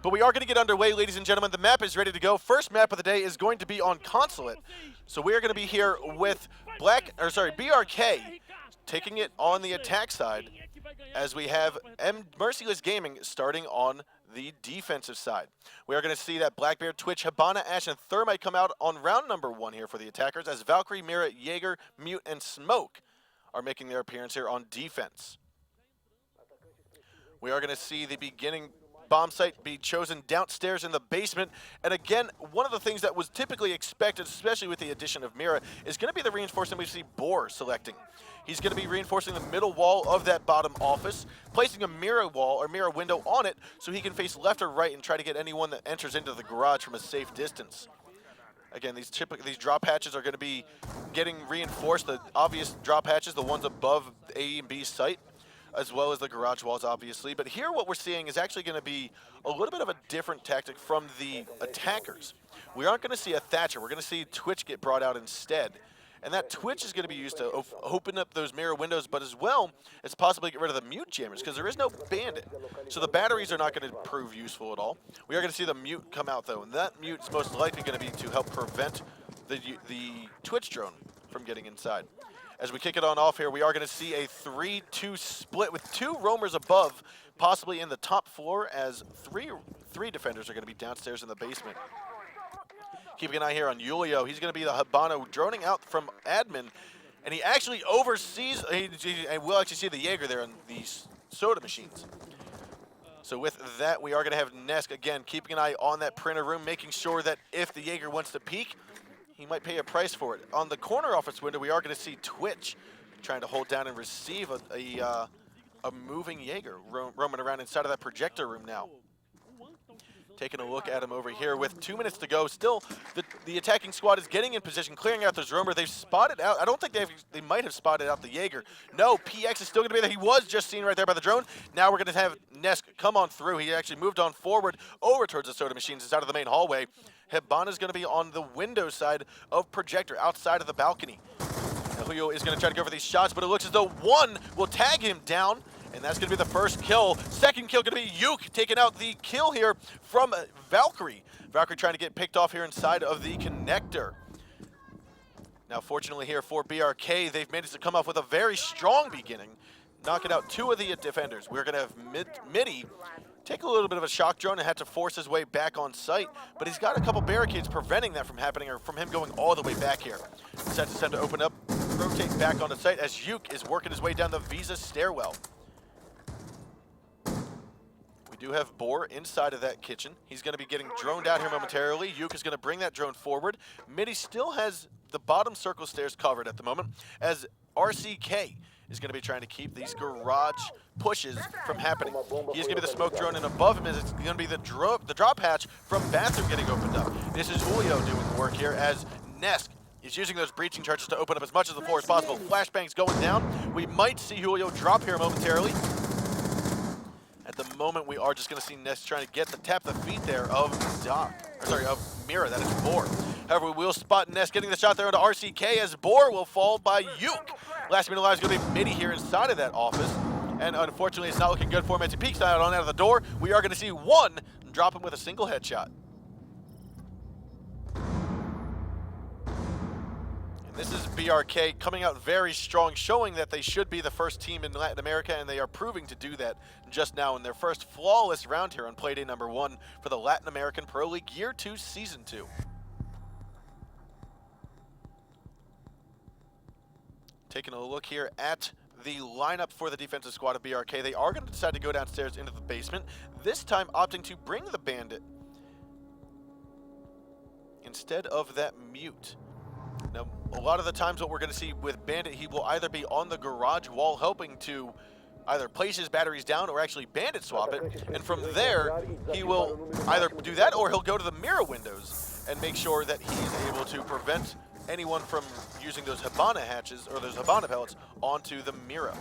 But we are going to get underway, ladies and gentlemen. The map is ready to go. First map of the day is going to be on Consulate. So we are going to be here with BRK taking it on the attack side, as we have Merciless Gaming starting on the defensive side. We are going to see that Blackbear, Twitch, Hibana, Ash, and Thermite come out on round number 1 here for the attackers, as Valkyrie, Mira, Jaeger, Mute, and Smoke are making their appearance here on defense. We are going to see the beginning bomb site be chosen downstairs in the basement. And again, one of the things that was typically expected, especially with the addition of Mira, is going to be the reinforcement we see Boar selecting. He's going to be reinforcing the middle wall of that bottom office, placing a mirror wall or mirror window on it so he can face left or right and try to get anyone that enters into the garage from a safe distance. Again, these drop hatches are going to be getting reinforced, the obvious drop hatches, the ones above A and B site, as well as the garage walls, obviously. But here what we're seeing is actually going to be a little bit of a different tactic from the attackers. We aren't going to see a Thatcher. We're going to see Twitch get brought out instead. And that Twitch is going to be used to open up those mirror windows, but as well as possibly get rid of the Mute jammers, because there is no bandit. So the batteries are not going to prove useful at all. We are going to see the Mute come out, though, and that Mute is most likely going to be to help prevent the Twitch drone from getting inside. As we kick it on off here, we are going to see a 3-2 split with 2 roamers above, possibly in the top floor, as three defenders are going to be downstairs in the basement. Keeping an eye here on Julio. He's going to be the Hibana droning out from admin, and he actually oversees, and we'll actually see the Jaeger there on these soda machines. So with that, we are going to have Nesk, again, keeping an eye on that printer room, making sure that if the Jaeger wants to peek, he might pay a price for it. On the corner office window, we are going to see Twitch trying to hold down and receive a moving Jaeger roaming around inside of that projector room now. Taking a look at him over here with 2 minutes to go. Still, the attacking squad is getting in position, clearing out this roamer. They've spotted out, I don't think they might have spotted out the Jaeger. No, PX is still going to be there. He was just seen right there by the drone. Now we're going to have Nesk come on through. He actually moved on forward over towards the soda machines inside of the main hallway. Hibana is going to be on the window side of projector outside of the balcony. Now Julio is going to try to go for these shots, but it looks as though one will tag him down. And that's going to be the first kill. Second kill going to be Yuke taking out the kill here from Valkyrie. Valkyrie trying to get picked off here inside of the connector. Now fortunately here for BRK, they've managed to come off with a very strong beginning, knocking out 2 of the defenders. We're going to have Midi take a little bit of a shock drone and had to force his way back on site, but he's got a couple barricades preventing that from happening, or from him going all the way back here. Set to to open up, rotate back onto site as Yuke is working his way down the Visa stairwell. We do have Boar inside of that kitchen. He's going to be getting droned out here momentarily. Yuke is going to bring that drone forward. Midi still has the bottom circle stairs covered at the moment, as RCK is going to be trying to keep these garage pushes from happening. He's going to be the smoke drone, and above him is it's going to be the drop hatch from bathroom getting opened up. This is Julio doing the work here, as Nesk is using those breaching charges to open up as much of the floor as possible. Flashbangs going down. We might see Julio drop here momentarily. At the moment, we are just going to see Ness trying to tap the feet there of Mira, that is Boar. However, we will spot Ness getting the shot there onto RCK, as Boar will fall by Yuke. Last minute alive is going to be Midi here inside of that office. And unfortunately, it's not looking good for him as he peeks out of the door. We are going to see one drop him with a single headshot. This is BRK coming out very strong, showing that they should be the first team in Latin America, and they are proving to do that just now in their first flawless round here on Playday number 1 for the Latin American Pro League Year 2 Season 2. Taking a look here at the lineup for the defensive squad of BRK, they are going to decide to go downstairs into the basement, this time opting to bring the bandit instead of that Mute. Now, a lot of the times what we're going to see with Bandit, he will either be on the garage wall helping to either place his batteries down or actually bandit swap it. And from there, he will either do that or he'll go to the mirror windows and make sure that he is able to prevent anyone from using those Hibana hatches or those Hibana pellets onto the mirror.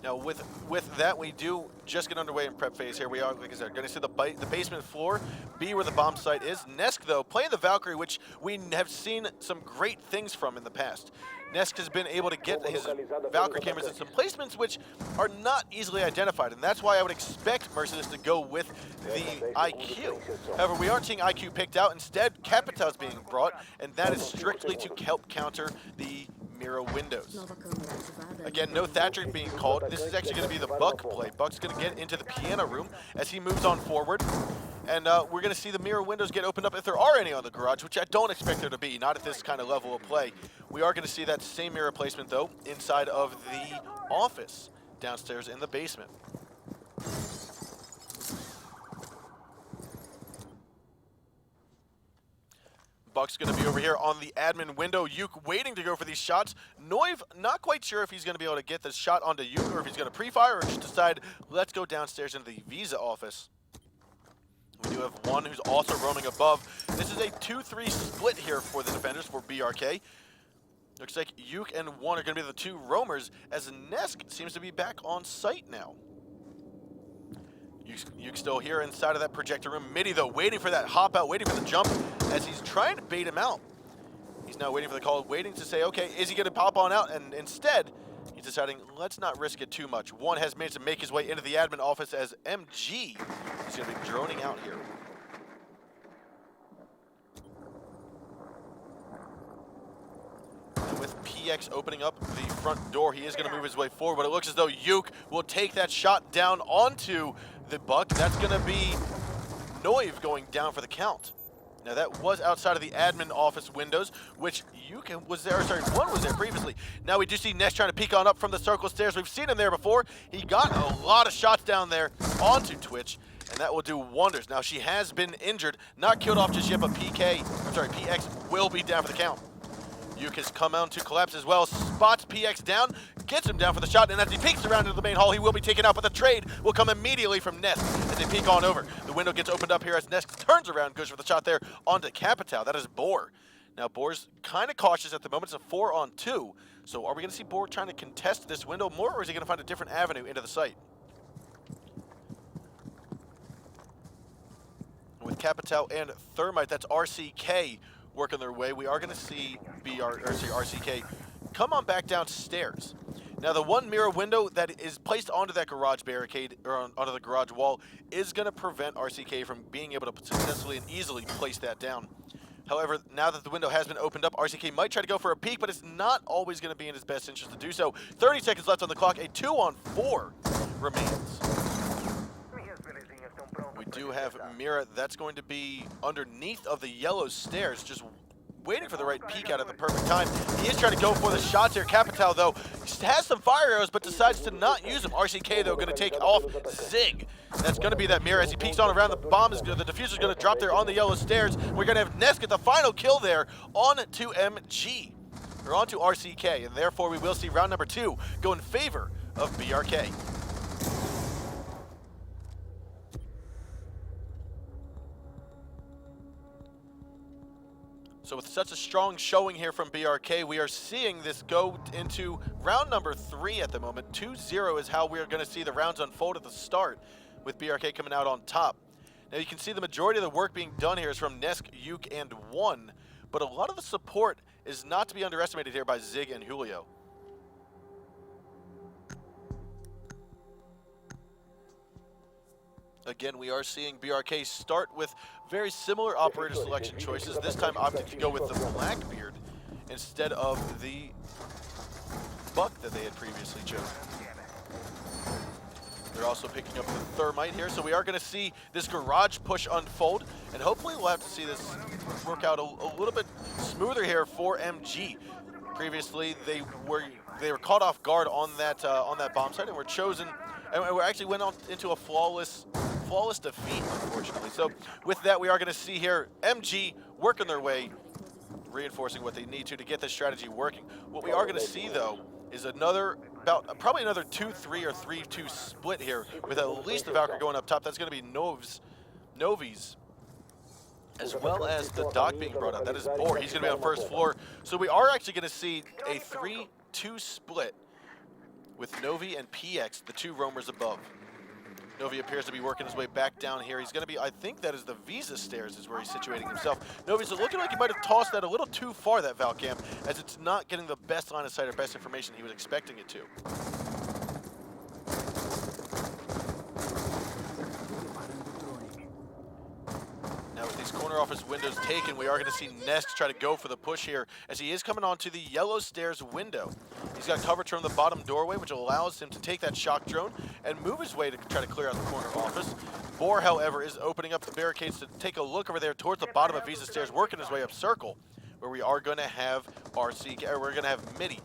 Now, with that, we do just get underway in prep phase here. We are, like I said, going to see the basement floor be where the bomb site is. Nesk, though, playing the Valkyrie, which we have seen some great things from in the past. Nesk has been able to get his Valkyrie cameras in some placements which are not easily identified, and that's why I would expect Merciless to go with the IQ. However, we aren't seeing IQ picked out. Instead, Capital is being brought, and that is strictly to help counter the Mira windows. Again, no Thatcher being called. This is actually going to be the Buck play. Buck's going to get into the piano room as he moves on forward. And we're going to see the mirror windows get opened up if there are any on the garage, which I don't expect there to be, not at this kind of level of play. We are going to see that same mirror placement, though, inside of the office downstairs in the basement. Buck's going to be over here on the admin window. Yuke waiting to go for these shots. Noiv not quite sure if he's going to be able to get this shot onto Yuke or if he's going to pre-fire or just decide, let's go downstairs into the Visa office. We do have one who's also roaming above. This is a 2-3 split here for the defenders for BRK. Looks like Yuke and one are going to be the two roamers as Nesk seems to be back on site now. Yuke still here inside of that projector room. Midi, though, waiting for that hop out, waiting for the jump as he's trying to bait him out. He's now waiting for the call, waiting to say, okay, is he going to pop on out? And instead, he's deciding, let's not risk it too much. One has managed to make his way into the admin office as MG is going to be droning out here. And with PX opening up the front door, he is going to move his way forward, but it looks as though Yuke will take that shot down onto the Buck. That's going to be Noiv going down for the count. Now that was outside of the admin office windows, which Yuke was there, sorry, one was there previously. Now we do see Nesk trying to peek on up from the circle stairs. We've seen him there before. He got a lot of shots down there onto Twitch, and that will do wonders. Now she has been injured, not killed off just yet, but PX will be down for the count. Yuke has come out to collapse as well, spots PX down, gets him down for the shot, and as he peeks around into the main hall, he will be taken out, but the trade will come immediately from Nesk as they peek on over. The window gets opened up here as Nesk turns around, goes for the shot there onto Capital. That is Boar. Now, Boar's kind of cautious at the moment. It's a 4-on-2. So are we going to see Boar trying to contest this window more, or is he going to find a different avenue into the site? With Capital and Thermite, that's RCK working their way. We are going to see RCK come on back downstairs. Now, the one mirror window that is placed onto that garage barricade, or onto the garage wall, is going to prevent RCK from being able to successfully and easily place that down. However, now that the window has been opened up, RCK might try to go for a peek, but it's not always going to be in his best interest to do so. 30 seconds left on the clock. A 2-on-4 remains. We do have Mira. That's going to be underneath of the yellow stairs, just waiting for the right peek out at the perfect time. He is trying to go for the shots here. Capital, though, has some fire arrows, but decides to not use them. RCK, though, going to take off Zig. That's going to be that Mira as he peeks on around. The bomb is the diffuser's going to drop there on the yellow stairs. We're going to have Nesk get the final kill there on to MG, or on to RCK, and therefore we will see round number 2 go in favor of BRK. So with such a strong showing here from BRK, we are seeing this go into round number 3 at the moment. 2-0 is how we're going to see the rounds unfold at the start, with BRK coming out on top. Now you can see the majority of the work being done here is from Nesk, Yuke, and One, but a lot of the support is not to be underestimated here by Zig and Julio. Again, we are seeing BRK start with very similar operator selection choices, this time opting to go with the Blackbeard instead of the Buck that they had previously chosen. They're also picking up the Thermite here, so we are going to see this garage push unfold, and hopefully we'll have to see this work out a little bit smoother here for MG. Previously, they were caught off guard on that bomb site and were chosen, and we actually went on into a flawless defeat, unfortunately. So with that, we are going to see here MG working their way, reinforcing what they need to get this strategy working. What we are going to see, though, is probably another 2-3 or 3-2 split here, with at least the Valkyrie going up top. That's going to be Novi's, as well as the Doc being brought up. That is Boar. He's going to be on first floor. So we are actually going to see a 3-2 split with Novi and PX, the two roamers above. Novi appears to be working his way back down here. He's going to be, I think that is the Visa stairs is where he's situating himself. Novi's looking like he might have tossed that a little too far, that Valcam, as it's not getting the best line of sight or best information he was expecting it to. Now with these corner office windows taken, we are going to see Nesk try to go for the push here as he is coming onto the yellow stairs window. He's got coverage from the bottom doorway, which allows him to take that shock drone and move his way to try to clear out the corner office. Boar, however, is opening up the barricades to take a look over there towards the bottom of Visa stairs, working his way up circle, where we are going to have RC, or we're going to have Midi.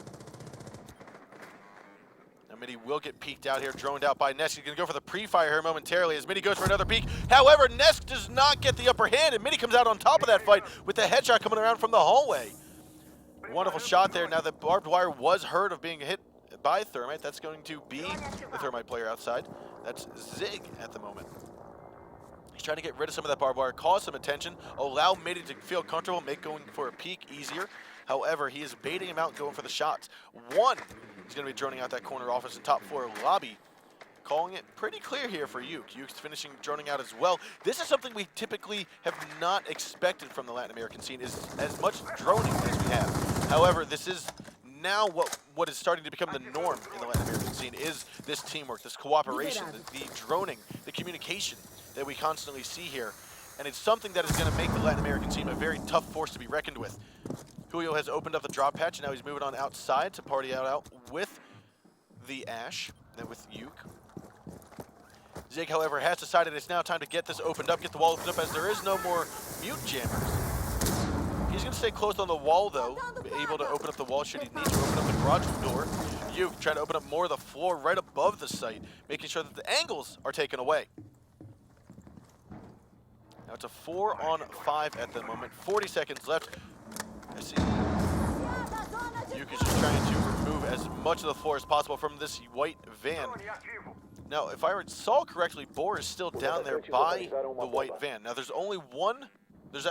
Midi will get peeked out here, droned out by Nesk. He's going to go for the pre-fire here momentarily as Midi goes for another peek. However, Nesk does not get the upper hand, and Midi comes out on top of that fight with the headshot coming around from the hallway. Wonderful shot there. Now the barbed wire was heard of being hit by Thermite. That's going to be the Thermite player outside. That's Zig at the moment. He's trying to get rid of some of that barbed wire, cause some attention, allow Midi to feel comfortable, make going for a peek easier. However, he is baiting him out, going for the shots. One. He's going to be droning out that corner office and top floor lobby. Calling it pretty clear here for Yuke. Yuke's finishing droning out as well. This is something we typically have not expected from the Latin American scene, is as much droning as we have. However, this is now what is starting to become the norm in the Latin American scene, is this teamwork, this cooperation, the droning, the communication that we constantly see here. And it's something that is going to make the Latin American scene a very tough force to be reckoned with. Julio has opened up the drop patch, and now he's moving on outside to party out with the Ash, then with Yuke. Zig, however, has decided it's now time to get this opened up, get the wall opened up, as there is no more mute jammers. He's going to stay close on the wall, though, able to open up the wall should he need to open up the garage door. Yuke trying to open up more of the floor right above the site, making sure that the angles are taken away. Now it's a 4-on-5 at the moment, 40 seconds left. I see Yuke is just trying to remove as much of the floor as possible from this white van. Now, if I saw correctly, Boar is still down there by the white van. Now, there's only one, there's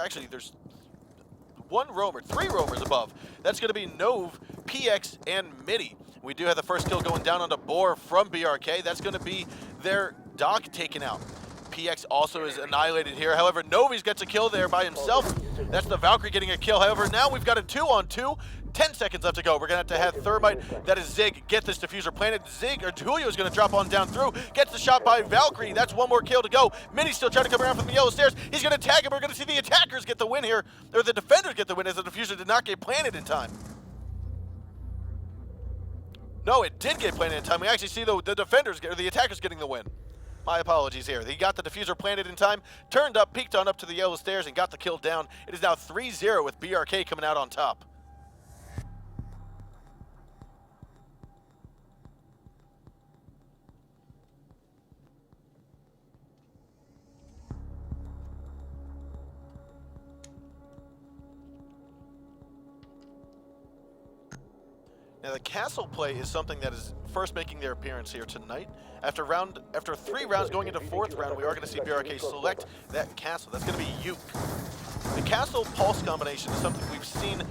one roamer, 3 roamers above. That's going to be Nove, PX, and Midi. We do have the first kill going down onto Boar from BRK. That's going to be their Doc taken out. PX also is annihilated here. However, Novi's gets a kill there by himself. That's the Valkyrie getting a kill. However, now we've got a 2-on-2. 10 seconds left to go. We're going to have Thermite, that is Zig, get this diffuser planted. Zig, or Julio is going to drop on down through. Gets the shot by Valkyrie. That's one more kill to go. Midi's still trying to come around from the yellow stairs. He's going to tag him. We're going to see the attackers get the win here, or the defenders get the win, as the diffuser did not get planted in time. No, it did get planted in time. We actually see the defenders, or the attackers getting the win. My apologies here. He got the diffuser planted in time, turned up, peeked on up to the yellow stairs, and got the kill down. It is now 3-0 with BRK coming out on top. Now the castle play is something that is first making their appearance here tonight. After 3 rounds going into 4th round, we are going to see BRK select that castle. That's going to be Yuke. The castle pulse combination is something we've seen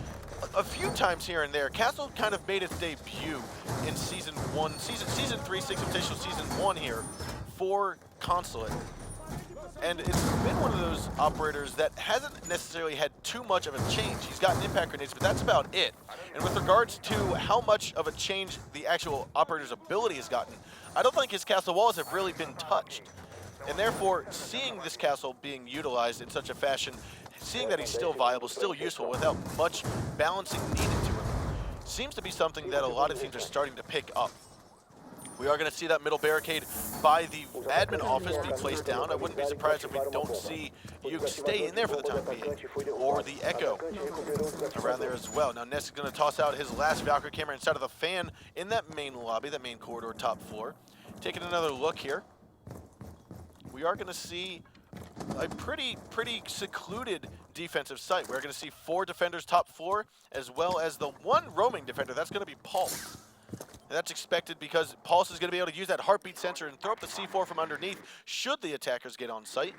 a few times here and there. Castle kind of made its debut in season 3, 6 official season 1 here for Consulate. And it's been one of those operators that hasn't necessarily had too much of a change. He's gotten impact grenades, but that's about it. And with regards to how much of a change the actual operator's ability has gotten, I don't think his castle walls have really been touched. And therefore, seeing this castle being utilized in such a fashion, seeing that he's still viable, still useful, without much balancing needed to him, seems to be something that a lot of teams are starting to pick up. We are going to see that middle barricade by the admin office be placed down. I wouldn't be surprised if we don't see you stay in there for the time being, or the Echo around there as well. Now Ness is going to toss out his last Valkyrie camera inside of the fan in that main lobby, that main corridor, top floor. Taking another look here, we are going to see a pretty secluded defensive site. We're going to see 4 defenders top floor, as well as the 1 roaming defender. That's going to be Pulse. And that's expected because Pulse is going to be able to use that heartbeat sensor and throw up the C4 from underneath should the attackers get on site.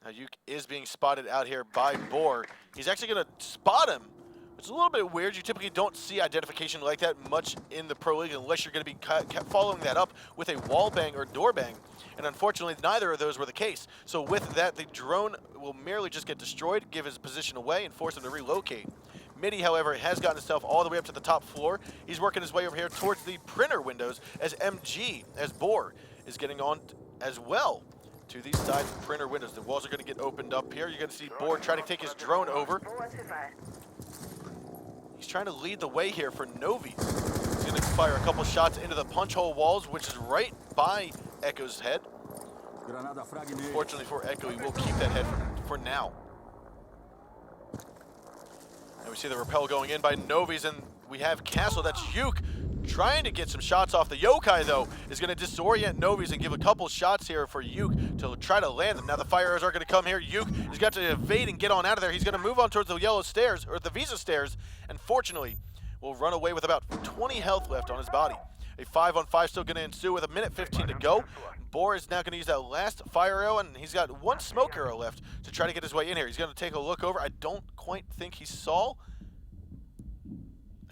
Now Yuke is being spotted out here by Boar. He's actually going to spot him It's a little bit weird. You typically don't see identification like that much in the Pro League unless you're going to be following that up with a wall bang or door bang. And unfortunately, neither of those were the case. So with that, the drone will merely just get destroyed, give his position away, and force him to relocate. Midi, however, has gotten himself all the way up to the top floor. He's working his way over here towards the printer windows as MG, as Boar, is getting on as well to these side printer windows. The walls are going to get opened up here. You're going to see Boar try to take his drone over. He's trying to lead the way here for Novi. He's going to fire a couple shots into the punch hole walls, which is right by Echo's head. Fortunately for Echo, he will keep that head for now. And we see the rappel going in by Novi's, and we have Castle. That's Yuke trying to get some shots off. The Yokai, though, is going to disorient Novi's and give a couple shots here for Yuke to try to land them. Now the fire arrows are going to come here. Yuke has got to evade and get on out of there. He's going to move on towards the yellow stairs, or the Visa stairs, and fortunately will run away with about 20 health left on his body. A 5-on-5 still going to ensue with 1:15 to go. Boar is now going to use that last fire arrow, and he's got one smoke arrow left to try to get his way in here. He's going to take a look over. I don't quite think he saw.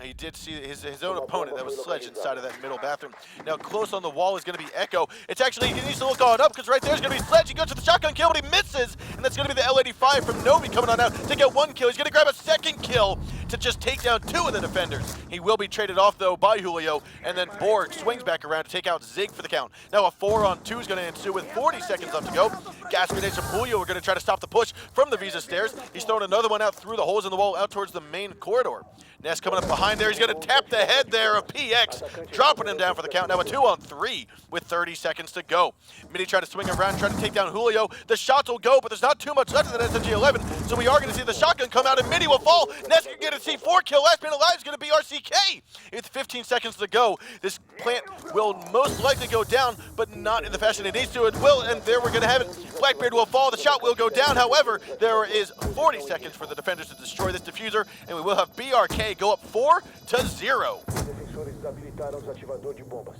He did see his own opponent. That was Sledge inside of that middle bathroom. Now close on the wall is going to be Echo. It's actually, he needs to look on up because right there's going to be Sledge. He goes to the shotgun kill, but he misses. And that's going to be the L85 from Novi coming on out to get one kill. He's going to grab a second kill to just take down two of the defenders. He will be traded off though by Julio. And then Borg swings back around to take out Zig for the count. Now a 4-on-2 is going to ensue with 40 seconds left to go. Gas grenades from Julio are going to try to stop the push from the Visa stairs. He's throwing another one out through the holes in the wall out towards the main corridor. Ness coming up behind there. He's going to tap the head there of PX, dropping him down for the count. Now a 2-on-3 with 30 seconds to go. Midi trying to swing around, trying to take down Julio. The shots will go, but there's not too much left of that SMG-11, so we are going to see the shotgun come out, and Midi will fall. Ness can get a C4 kill. Last man alive is going to be RCK. With 15 seconds to go, this plant will most likely go down, but not in the fashion it needs to. It will, and there we're going to have it. Blackbeard will fall. The shot will go down. However, there is 40 seconds for the defenders to destroy this diffuser, and we will have BRK go up 4-0. Defensores desabilitaram o desativador de bombas.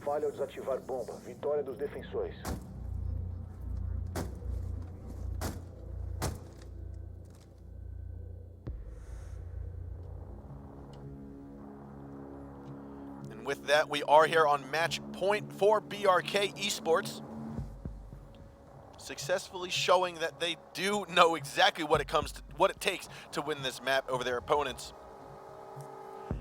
Falha ao desativar bomba. Vitória dos defensores. And with that, we are here on match point for BRK Esports, successfully showing that they do know exactly what it takes to win this map over their opponents.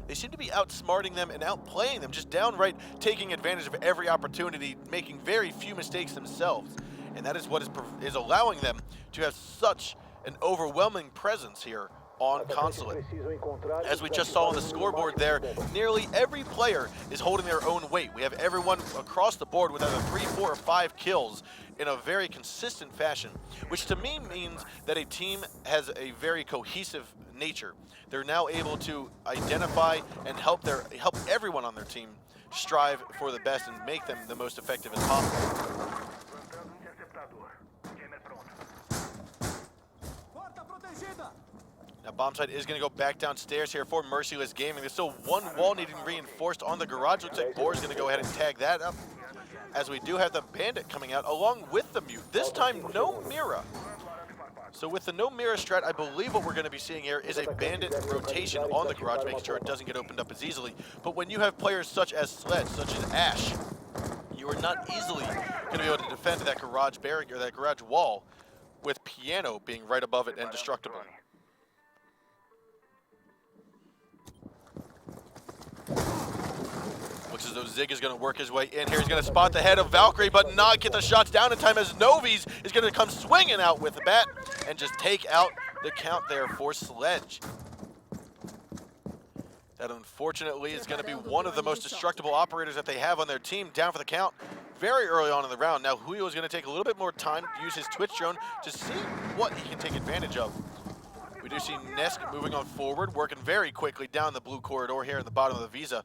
They seem to be outsmarting them and outplaying them, just downright taking advantage of every opportunity, making very few mistakes themselves. And that is what is allowing them to have such an overwhelming presence here on Consulate. As we just saw on the scoreboard there, nearly every player is holding their own weight. We have everyone across the board with either 3, 4, or 5 kills in a very consistent fashion, which to me means that a team has a very cohesive nature. They're now able to identify and help everyone on their team strive for the best and make them the most effective as possible. Now Bombsight is going to go back downstairs here for Merciless Gaming. There's still one wall needing reinforced on the garage. Looks like Boar is going to go ahead and tag that up, as we do have the Bandit coming out along with the Mute. This time no Mira. So with the no Mira strat, I believe what we're going to be seeing here is a Bandit rotation on the garage, making sure it doesn't get opened up as easily. But when you have players such as Sledge, such as Ash, you are not easily going to be able to defend that garage barrier, or that garage wall, with Piano being right above it and destructible. Looks as though Zig is going to work his way in here. He's going to spot the head of Valkyrie, but not get the shots down in time, as Novi's is going to come swinging out with the bat and just take out the count there for Sledge. That unfortunately is going to be one of the most destructible operators that they have on their team, down for the count very early on in the round. Now Julio is going to take a little bit more time to use his Twitch drone to see what he can take advantage of. We do see Nesk moving on forward, working very quickly down the blue corridor here at the bottom of the Visa.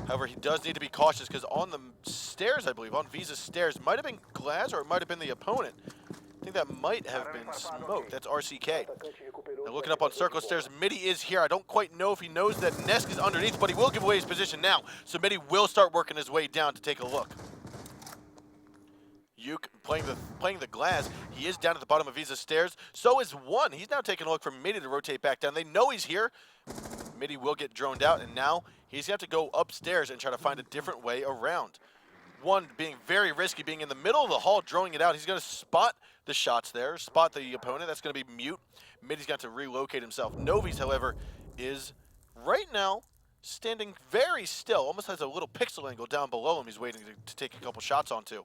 However, he does need to be cautious because on the stairs, I believe, on Visa's stairs, might have been Glaz or it might have been the opponent. I think that might have been Smoke. That's RCK. Now looking up on Circle Stairs, Midi is here. I don't quite know if he knows that Nesk is underneath, but he will give away his position now. So Midi will start working his way down to take a look. Uke playing the glass. He is down at the bottom of Visa's stairs. So is one. He's now taking a look for Mitty to rotate back down. They know he's here. Mitty will get droned out, and now he's going to have to go upstairs and try to find a different way around. One being very risky, being in the middle of the hall, droning it out. He's going to spot the shots there, spot the opponent. That's going to be Mute. Mitty's got to relocate himself. Novi's, however, is right now standing very still, almost has a little pixel angle down below him. He's waiting to take a couple shots onto.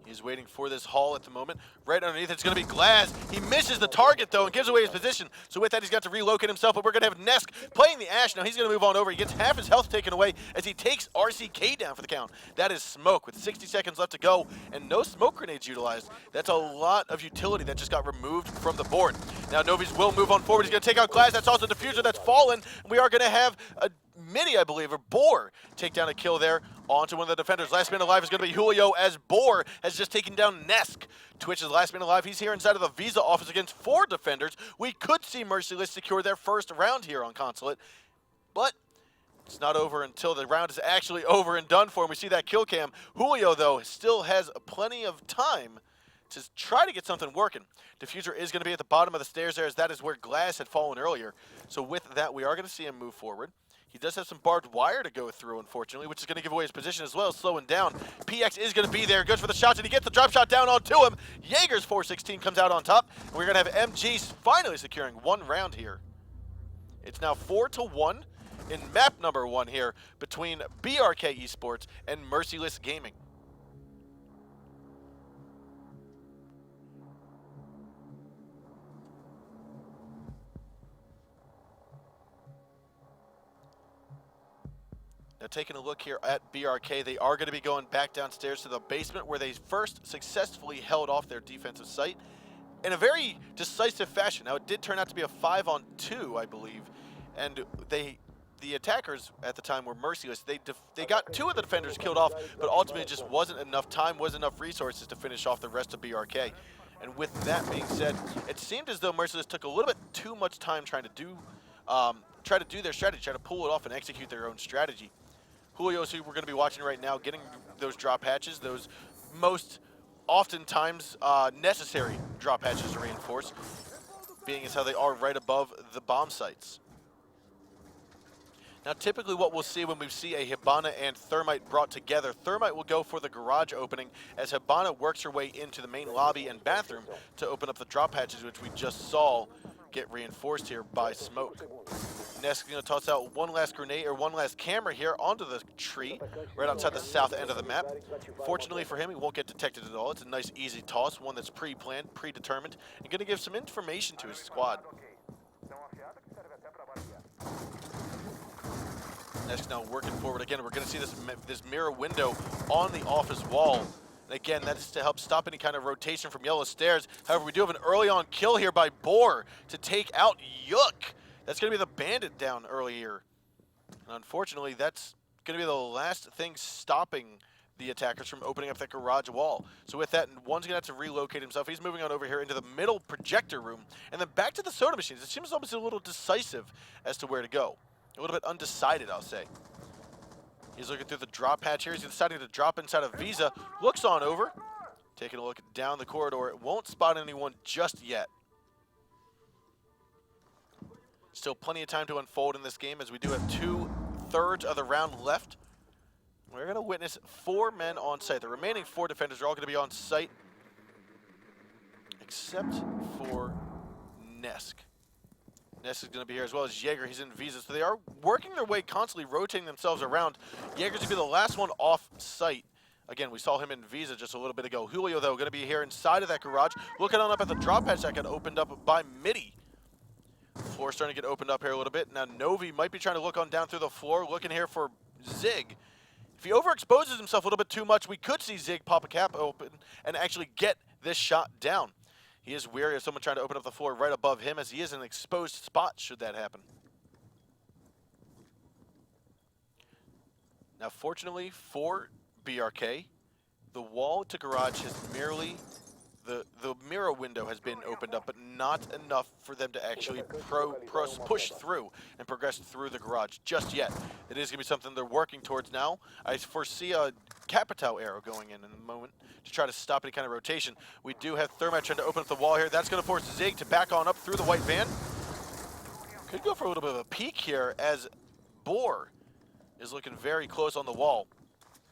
He's waiting for this hall at the moment. Right underneath, it's going to be Glass. He misses the target, though, and gives away his position. So with that, he's got to relocate himself, but we're going to have Nesk playing the Ash. Now he's going to move on over. He gets half his health taken away as he takes RCK down for the count. That is Smoke with 60 seconds left to go and no smoke grenades utilized. That's a lot of utility that just got removed from the board. Now Novi's will move on forward. He's going to take out Glass. That's also Diffuser that's fallen. We are going to have a Mitty, I believe, or Boar take down a kill there onto one of the defenders. Last man alive is going to be Julio as Boar has just taken down Nesk. Twitch is last man alive. He's here inside of the Visa office against 4 defenders. We could see Merciless secure their first round here on Consulate, but it's not over until the round is actually over and done for, and we see that kill cam. Julio, though, still has plenty of time to try to get something working. Diffuser is going to be at the bottom of the stairs there, as that is where Glass had fallen earlier. So with that, we are going to see him move forward. He does have some barbed wire to go through, unfortunately, which is going to give away his position as well, slowing down. PX is going to be there, goes for the shots, and he gets the drop shot down onto him. Jaeger's 416 comes out on top, and we're going to have MG finally securing one round here. It's now 4-1 in map number 1 here between BRK Esports and Merciless Gaming. Now taking a look here at BRK, they are going to be going back downstairs to the basement where they first successfully held off their defensive site in a very decisive fashion. Now it did turn out to be a 5-on-2, I believe, and the attackers at the time were Merciless. They got 2 of the defenders killed off, but ultimately it just wasn't enough time, wasn't enough resources to finish off the rest of BRK. And with that being said, it seemed as though Merciless took a little bit too much time trying to do their strategy, try to pull it off and execute their own strategy. Julio's who we're going to be watching right now, getting those drop hatches, those most oftentimes necessary drop hatches to reinforce, being as how they are right above the bomb sites. Now typically what we'll see when we see a Hibana and Thermite brought together, Thermite will go for the garage opening as Hibana works her way into the main lobby and bathroom to open up the drop hatches, which we just saw get reinforced here by Smoke. Nesk is going to toss out one last grenade or one last camera here onto the tree right outside the south end of the map. Fortunately for him, he won't get detected at all. It's a nice easy toss, one that's pre-planned, predetermined, and going to give some information to his squad. Nesk now working forward again. We're going to see this mirror window on the office wall. And again, that is to help stop any kind of rotation from Yellow Stairs. However, we do have an early on kill here by Boar to take out Yuk. That's going to be the bandit down early here. And unfortunately, that's going to be the last thing stopping the attackers from opening up that garage wall. So with that, one's going to have to relocate himself. He's moving on over here into the middle projector room. And then back to the soda machines. It seems almost a little decisive as to where to go. A little bit undecided, I'll say. He's looking through the drop hatch here. He's deciding to drop inside of Visa. Looks on over. Taking a look down the corridor. It won't spot anyone just yet. Still plenty of time to unfold in this game as we do have 2/3 of the round left. We're going to witness 4 men on site. The remaining 4 defenders are all going to be on site except for Nesk. Nesk is going to be here as well as Jaeger. He's in Visa. So they are working their way, constantly rotating themselves around. Jaeger's going to be the last one off site. Again, we saw him in Visa just a little bit ago. Julio, though, going to be here inside of that garage, looking on up at the drop hatch that got opened up by Mitty. Floor starting to get opened up here a little bit. Now Novi might be trying to look on down through the floor, looking here for Zig. If he overexposes himself a little bit too much, we could see Zig pop a cap open and actually get this shot down. He is wary of someone trying to open up the floor right above him, as he is in an exposed spot should that happen. Now fortunately for BRK, the wall to garage has merely, the mirror window has been opened up, but not enough for them to actually push through and progress through the garage just yet. It is going to be something they're working towards now. I foresee a Capital arrow going in the moment to try to stop any kind of rotation. We do have Thermite trying to open up the wall here. That's going to force Zig to back on up through the white van. Could go for a little bit of a peek here as Boar is looking very close on the wall.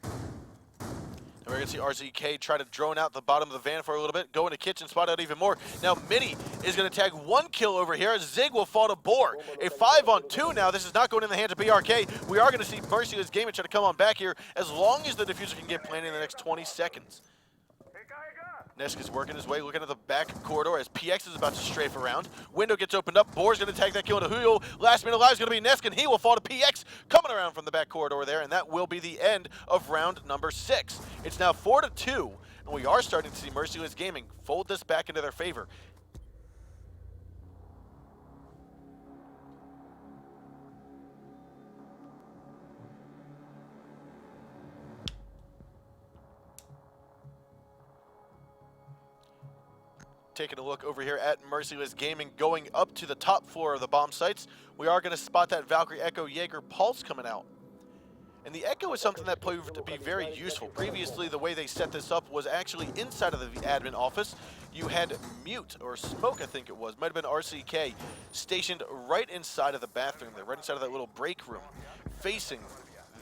And we're going to see RZK try to drone out the bottom of the van for a little bit, go into kitchen, spot out even more. Now Mini is going to tag 1 kill over here as Zig will fall to Boar. A 5-on-2 now. This is not going in the hands of BRK. We are going to see Merciless Gaming try to come on back here as long as the diffuser can get planted in the next 20 seconds. Nesk is working his way, looking at the back corridor as PX is about to strafe around. Window gets opened up. Boar's going to tag that kill into Huyo. Last man alive is going to be Nesk, and he will fall to PX coming around from the back corridor there, and that will be the end of round number 6. It's now 4-2, and we are starting to see Merciless Gaming fold this back into their favor. Taking a look over here at Merciless Gaming, going up to the top floor of the bomb sites. We are going to spot that Valkyrie Echo Jaeger Pulse coming out. And the Echo is something that proved to be very useful. Previously, the way they set this up was actually inside of the admin office. You had Mute, or Smoke I think it was, might have been RCK, stationed right inside of the bathroom there, right inside of that little break room, facing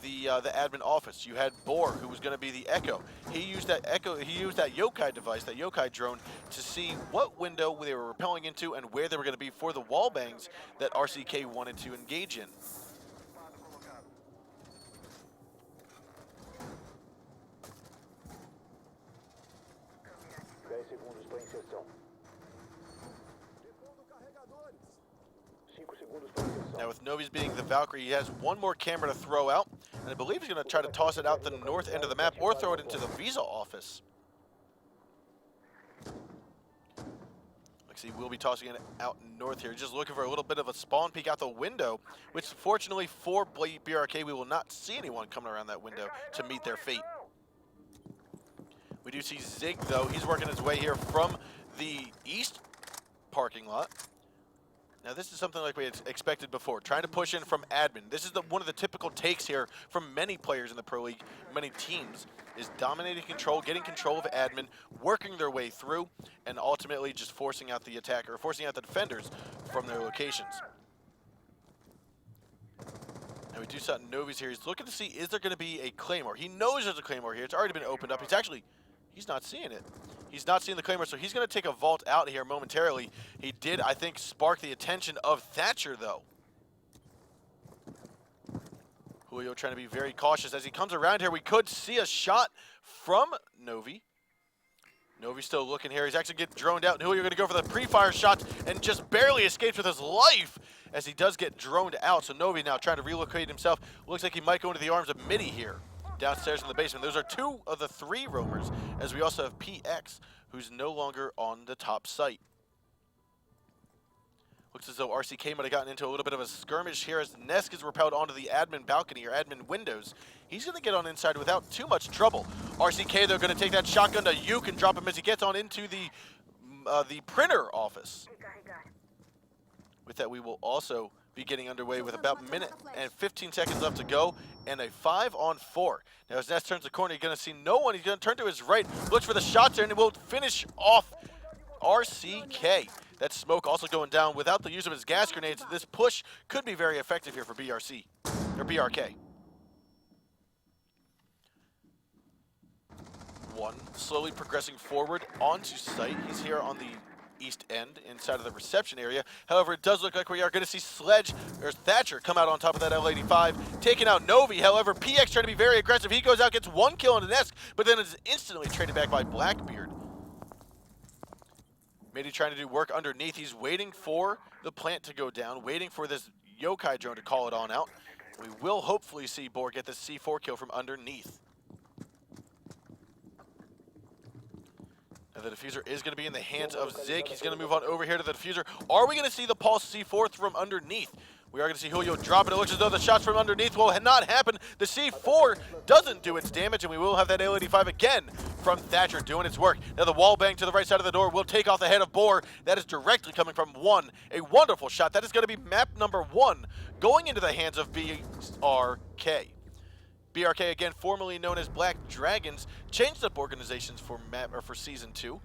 the admin office. You had Boar, who was going to be the Echo. He used that yokai device, that yokai drone, to see what window they were repelling into and where they were going to be for the wall bangs that RCK wanted to engage in. Now with Novi's being the Valkyrie, he has one more camera to throw out, and I believe he's going to try to toss it out the north end of the map or throw it into the Visa office. Looks like he will be tossing it out north here, just looking for a little bit of a spawn peek out the window, which fortunately for BRK, we will not see anyone coming around that window to meet their fate. We do see Zig though, he's working his way here from the east parking lot. Now this is something like we had expected before, trying to push in from admin. This is one of the typical takes here from many players in the Pro League, many teams, is dominating control, getting control of admin, working their way through, and ultimately just forcing out the attacker, forcing out the defenders from their locations. And we do something Novi's here. He's looking to see, is there going to be a Claymore? He knows there's a Claymore here. It's already been opened up. He's not seeing it. He's not seeing the Claymore, so he's going to take a vault out here momentarily. He did, I think, spark the attention of Thatcher, though. Julio trying to be very cautious. As he comes around here, we could see a shot from Novi. Novi's still looking here. He's actually getting droned out. And Julio going to go for the pre-fire shot and just barely escapes with his life as he does get droned out. So Novi now trying to relocate himself. Looks like he might go into the arms of Midi here, downstairs in the basement. Those are 2 of the 3 roamers, as we also have PX, who's no longer on the top site. Looks as though RCK might have gotten into a little bit of a skirmish here as Nesk is repelled onto the admin balcony or admin windows. He's going to get on inside without too much trouble. RCK, they're going to take that shotgun to Uke and drop him as he gets on into the printer office. With that, we will also be getting underway with about a minute and 15 seconds left to go, and a 5-on-4. Now as Ness turns the corner, you're going to see no one. He's going to turn to his right, looks for the shots there, and it will finish off RCK. That Smoke also going down without the use of his gas grenades. This push could be very effective here for BRK. One slowly progressing forward onto site. He's here on the east end inside of the reception area. However, it does look like we are going to see Thatcher come out on top of that L85, taking out Novi. However, PX trying to be very aggressive. He goes out, gets 1 kill on the Nesk, but then is instantly traded back by Blackbeard. Midi trying to do work underneath. He's waiting for the plant to go down, waiting for this yokai drone to call it on out. We will hopefully see Boar get this C4 kill from underneath. And the diffuser is going to be in the hands of Zig. He's going to move on over here to the diffuser. Are we going to see the Pulse C4 from underneath? We are going to see Julio drop it. It looks as though the shots from underneath will not happen. The C4 doesn't do its damage, and we will have that L85 again from Thatcher doing its work. Now the wall bang to the right side of the door will take off the head of Boar. That is directly coming from 1. A wonderful shot. That is going to be map number 1 going into the hands of BRK. BRK, again formerly known as Black Dragons, changed up organizations for for Season 2,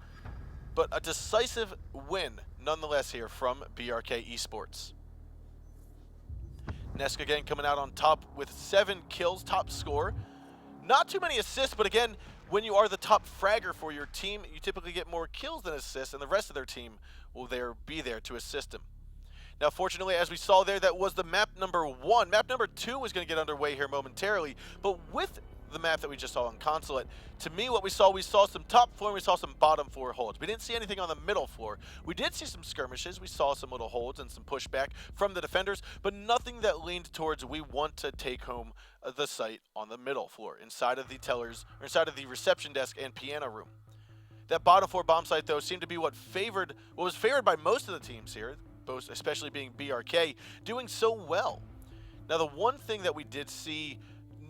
but a decisive win nonetheless here from BRK Esports. Neska again coming out on top with 7 kills, top score. Not too many assists, but again, when you are the top fragger for your team, you typically get more kills than assists, and the rest of their team will be there to assist them. Now, fortunately, as we saw there, that was the map number 1. Map number 2 was going to get underway here momentarily, but with the map that we just saw on Consulate, to me what we saw some top floor and we saw some bottom floor holds. We didn't see anything on the middle floor. We did see some skirmishes. We saw some little holds and some pushback from the defenders, but nothing that leaned towards we want to take home the site on the middle floor, inside of the tellers, or inside of the reception desk and piano room. That bottom floor bomb site, though, seemed to be what was favored by most of the teams here, both especially being BRK, doing so well. Now, the one thing that we did see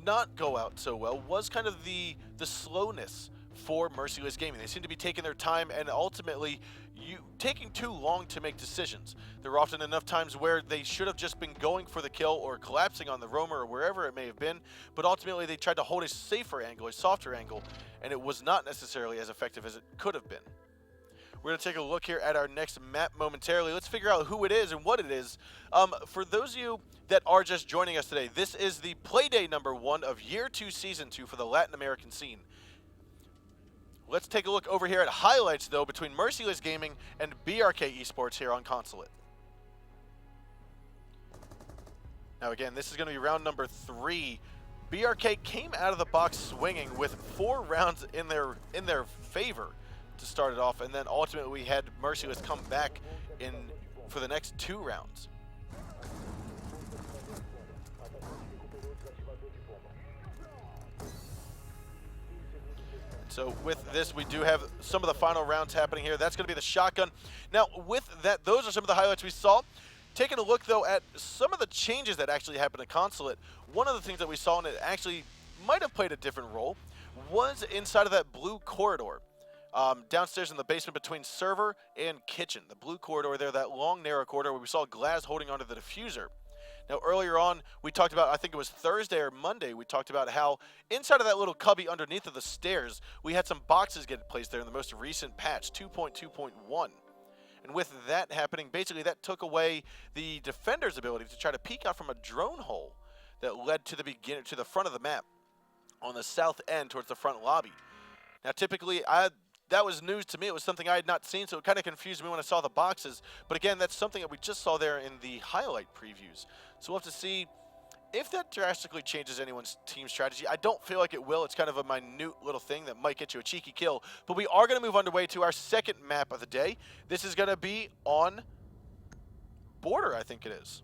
not go out so well was kind of the slowness for Merciless Gaming. They seem to be taking their time and ultimately taking too long to make decisions. There were often enough times where they should have just been going for the kill or collapsing on the roamer or wherever it may have been, but ultimately they tried to hold a safer angle, a softer angle, and it was not necessarily as effective as it could have been. We're going to take a look here at our next map momentarily. Let's figure out who it is and what it is. For those of you that are just joining us today, this is the Playday number 1 of Year 2 Season 2 for the Latin American scene. Let's take a look over here at highlights, though, between Merciless Gaming and BRK Esports here on Consulate. Now, again, this is going to be round number 3. BRK came out of the box swinging with 4 rounds in their favor to start it off, and then ultimately we had Merciless come back in for the next 2 rounds. So with this, we do have some of the final rounds happening here. That's going to be the shotgun. Now, with that, those are some of the highlights we saw. Taking a look, though, at some of the changes that actually happened at Consulate, one of the things that we saw, and it actually might have played a different role, was inside of that blue corridor. Downstairs in the basement between server and kitchen. The blue corridor there, that long, narrow corridor where we saw Glaz holding onto the diffuser. Now, earlier on, we talked about, I think it was Thursday or Monday, we talked about how inside of that little cubby underneath of the stairs, we had some boxes get placed there in the most recent patch, 2.2.1. And with that happening, basically that took away the defender's ability to try to peek out from a drone hole that led to the front of the map on the south end towards the front lobby. Now, typically, that was news to me. It was something I had not seen, so it kind of confused me when I saw the boxes. But again, that's something that we just saw there in the highlight previews. So we'll have to see if that drastically changes anyone's team strategy. I don't feel like it will. It's kind of a minute little thing that might get you a cheeky kill. But we are going to move underway to our second map of the day. This is going to be on Border, I think it is.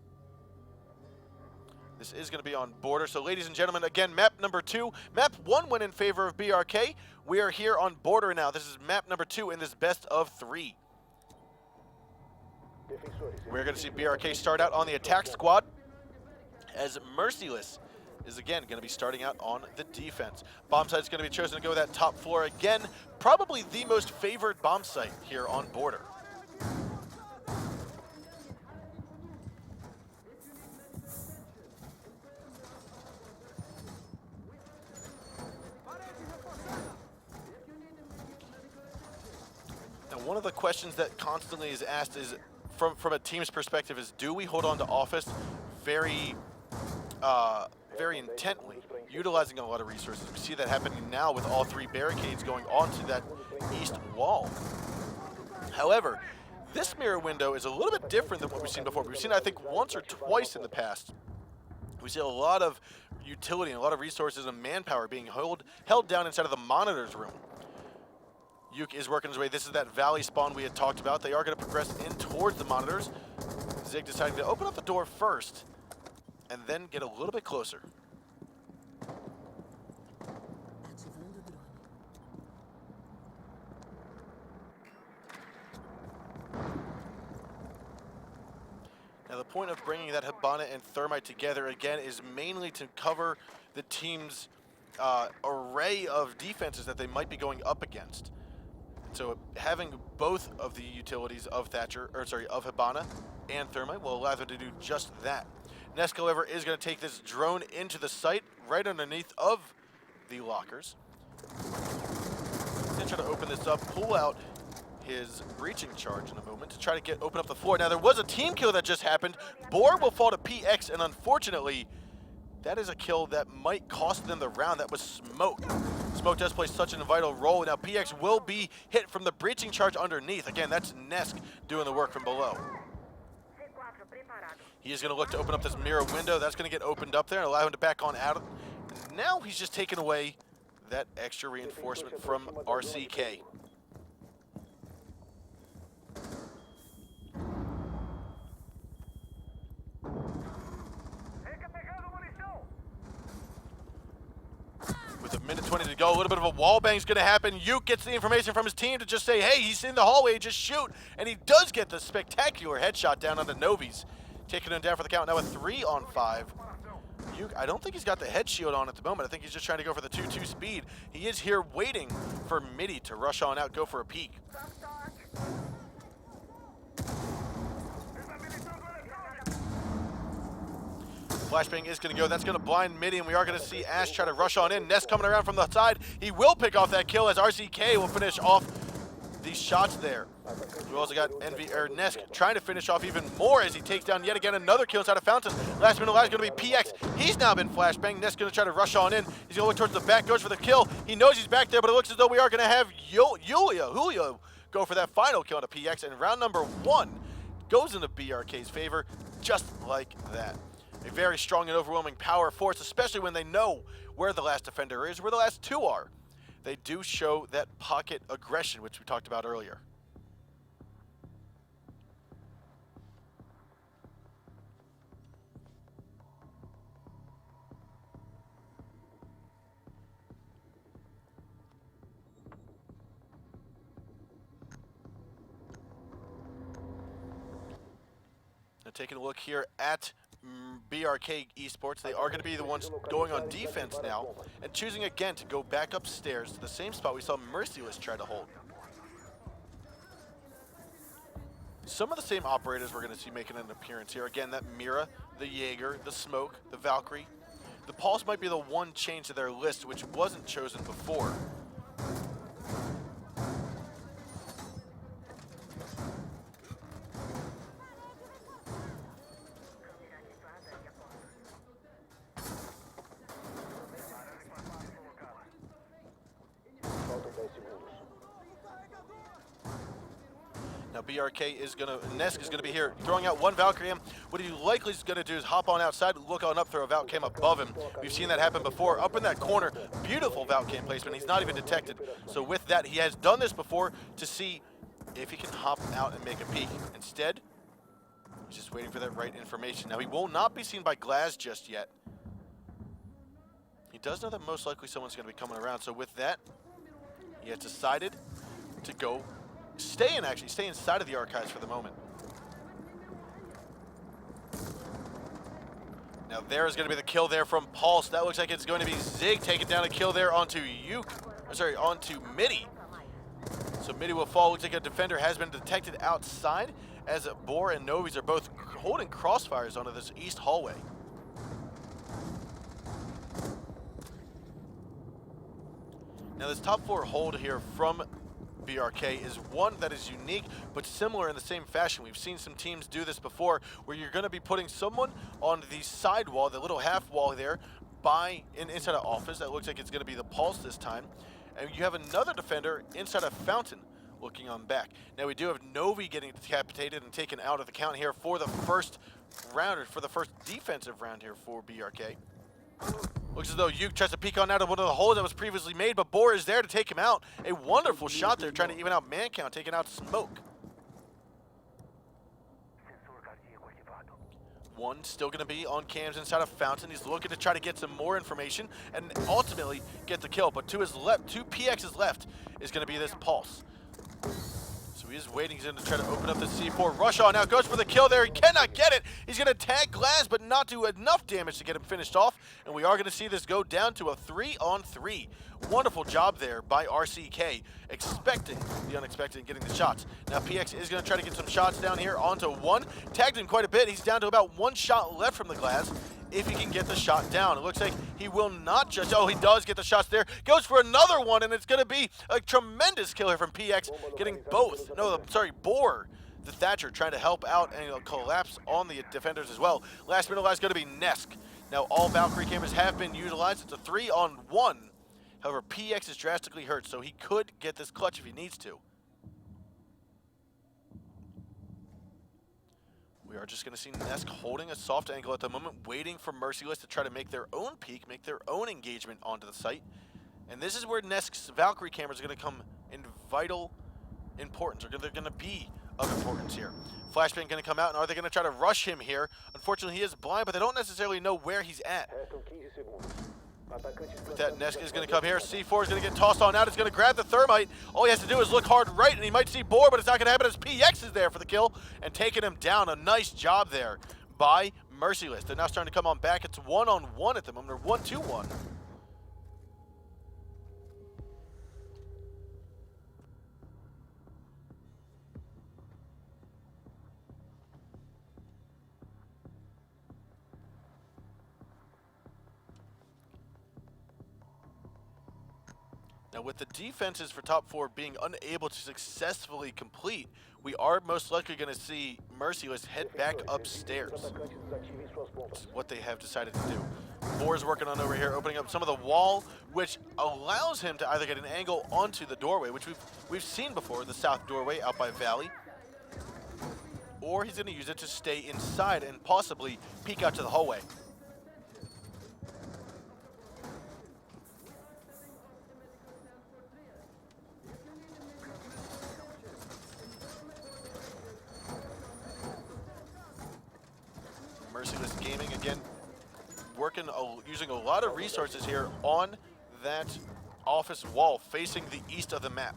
This is going to be on Border. So, ladies and gentlemen, again, map number 2. Map 1 went in favor of BRK. We are here on Border now. This is map number 2 in this best of 3. We're going to see BRK start out on the attack squad, as Merciless is again going to be starting out on the defense. Bomb site is going to be chosen to go that top floor again. Probably the most favored bomb site here on Border. One of the questions that constantly is asked is, from a team's perspective, is do we hold on to office very intently, utilizing a lot of resources? We see that happening now with all 3 barricades going onto that east wall. However, this mirror window is a little bit different than what we've seen before. We've seen, I think, once or twice in the past. We see a lot of utility and a lot of resources and manpower being held down inside of the monitors room. Yuke is working his way. This is that valley spawn we had talked about. They are going to progress in towards the monitors. Zig deciding to open up the door first and then get a little bit closer. Now, the point of bringing that Hibana and Thermite together again is mainly to cover the team's array of defenses that they might be going up against. So having both of the utilities of of Hibana and Thermite will allow them to do just that. Nesk, however, is going to take this drone into the site right underneath of the lockers. He's going to try to open this up, pull out his breaching charge in a moment to try to open up the floor. Now, there was a team kill that just happened. Boar will fall to PX, and unfortunately, that is a kill that might cost them the round. That was Smoke. Smoke does play such a vital role. Now, PX will be hit from the breaching charge underneath. Again, that's Nesk doing the work from below. He is going to look to open up this mirror window. That's going to get opened up there and allow him to back on out. Now he's just taking away that extra reinforcement from RCK. With a minute 20 to go, a little bit of a wall bang is going to happen. Yuke gets the information from his team to just say, hey, he's in the hallway, just shoot. And he does get the spectacular headshot down on the Novies, taking him down for the count. Now a 3-on-5. Yuke, I don't think he's got the head shield on at the moment. I think he's just trying to go for the 2-2 speed. He is here waiting for Midi to rush on out, go for a peek. Flashbang is going to go. That's going to blind Midi, and we are going to see Ash try to rush on in. Nest coming around from the side. He will pick off that kill as RCK will finish off these shots there. We also got Nesk trying to finish off even more as he takes down yet again another kill inside of Fountain. Last minute alive is going to be PX. He's now been flashbanged. Nest going to try to rush on in. He's going to look towards the back, goes for the kill. He knows he's back there, but it looks as though we are going to have Julio go for that final kill on a PX, and round number 1 goes into BRK's favor just like that. A very strong and overwhelming power force, especially when they know where the last defender is, where the last 2 are. They do show that pocket aggression, which we talked about earlier. Now taking a look here at BRK Esports, they are going to be the ones going on defense now and choosing again to go back upstairs to the same spot we saw Merciless try to hold. Some of the same operators we're going to see making an appearance here. Again, that Mira, the Jaeger, the Smoke, the Valkyrie. The Pulse might be the one change to their list which wasn't chosen before. Now BRK is going to, Nesk is going to be here throwing out one Valkyrie. What he likely is going to do is hop on outside, look on up, throw a Valk cam above him. We've seen that happen before. Up in that corner, beautiful Valk cam placement. He's not even detected. So with that, he has done this before to see if he can hop out and make a peek. Instead, he's just waiting for that right information. Now he will not be seen by Glaz just yet. He does know that most likely someone's going to be coming around. So with that, he has decided to go stay inside of the archives for the moment. Now there is going to be the kill there from Pulse. That looks like it's going to be Zig taking down a kill there onto onto Midi. So Midi will fall. Looks like a defender has been detected outside as Boar and Novies are both holding crossfires onto this east hallway. Now this top 4 hold here from BRK is one that is unique but similar in the same fashion. We've seen some teams do this before where you're going to be putting someone on the side wall, the little half wall there, inside an office. That looks like it's going to be the Pulse this time. And you have another defender inside a Fountain looking on back. Now we do have Novi getting decapitated and taken out of the count here for the first round, or for the first defensive round here for BRK. Looks as though Yuke tries to peek on out of one of the holes that was previously made, but Boar is there to take him out. A wonderful shot there, trying to even out man count, taking out Smoke. One still going to be on cams inside of Fountain. He's looking to try to get some more information and ultimately get the kill. But to his left, 2 PXs left is going to be this Pulse. So So he is waiting. He's going to try to open up the C4. Rush on now. Goes for the kill there. He cannot get it. He's going to tag Glass, but not do enough damage to get him finished off. And we are going to see this go down to a 3-on-3. Wonderful job there by RCK, expecting the unexpected and getting the shots. Now PX is going to try to get some shots down here onto one. Tagged him quite a bit. He's down to about one shot left from the Glass. If he can get the shot down. It looks like he will not just, oh, he does get the shots there. Goes for another one, and it's going to be a tremendous killer from PX, getting both. No, sorry, Boar, the Thatcher, trying to help out and collapse on the defenders as well. Last minute is going to be Nesk. Now, all Valkyrie cameras have been utilized. It's a 3-on-1. However, PX is drastically hurt, so he could get this clutch if he needs to. We are just going to see Nesk holding a soft angle at the moment, waiting for Merciless to try to make their own peek, make their own engagement onto the site. And this is where Nesk's Valkyrie cameras are going to come in vital importance, or they're going to be of importance here. Flashbang going to come out, and are they going to try to rush him here? Unfortunately, he is blind, but they don't necessarily know where he's at. With that, Nesk is going to come here. C4 is going to get tossed on out. It's going to grab the thermite. All he has to do is look hard right, and he might see Boar, but it's not going to happen as PX is there for the kill and taking him down. A nice job there by Merciless. They're now starting to come on back. It's 1-on-1 at the moment, or 1-2-1. Now, with the defenses for top 4 being unable to successfully complete, we are most likely going to see Merciless head back upstairs. That's what they have decided to do. Boar is working on over here, opening up some of the wall, which allows him to either get an angle onto the doorway, which we've seen before, the south doorway out by Valley, or he's going to use it to stay inside and possibly peek out to the hallway. Merciless Gaming, again, using a lot of resources here on that office wall facing the east of the map.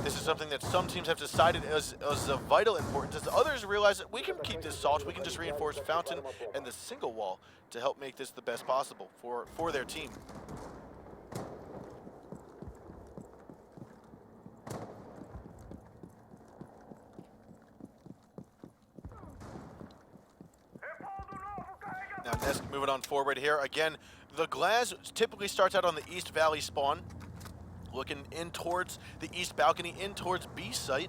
This is something that some teams have decided is of vital importance, as others realize that we can keep this soft, we can just reinforce Fountain and the single wall to help make this the best possible for their team. Now Nesk moving on forward here. Again, the Glass typically starts out on the East Valley spawn, looking in towards the East balcony, in towards B site,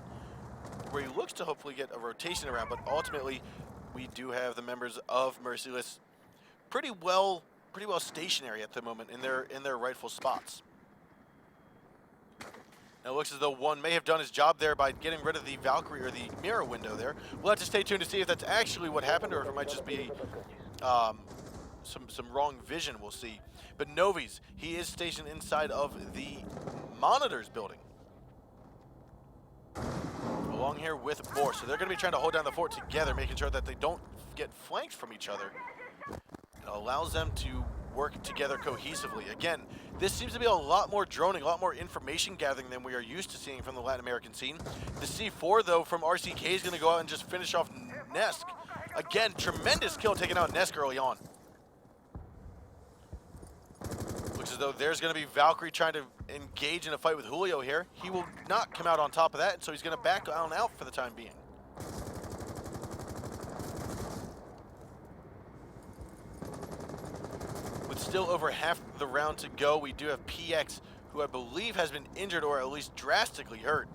where he looks to hopefully get a rotation around, but ultimately we do have the members of Merciless pretty well stationary at the moment in their rightful spots. Now it looks as though one may have done his job there by getting rid of the Valkyrie, or the mirror window there. We'll have to stay tuned to see if that's actually what happened, or if it might just be some wrong vision. We'll see. But Novi's, he is stationed inside of the monitors building, along here with Boar. So they're going to be trying to hold down the fort together, making sure that they don't get flanked from each other. It allows them to work together cohesively. Again, this seems to be a lot more droning, a lot more information gathering than we are used to seeing from the Latin American scene. The C4, though, from RCK is going to go out and just finish off Nesk. Again, tremendous kill taking out Nesk early on. Looks as though there's going to be Valkyrie trying to engage in a fight with Julio here. He will not come out on top of that, and so he's going to back on out for the time being. With still over half the round to go, we do have PX, who I believe has been injured or at least drastically hurt.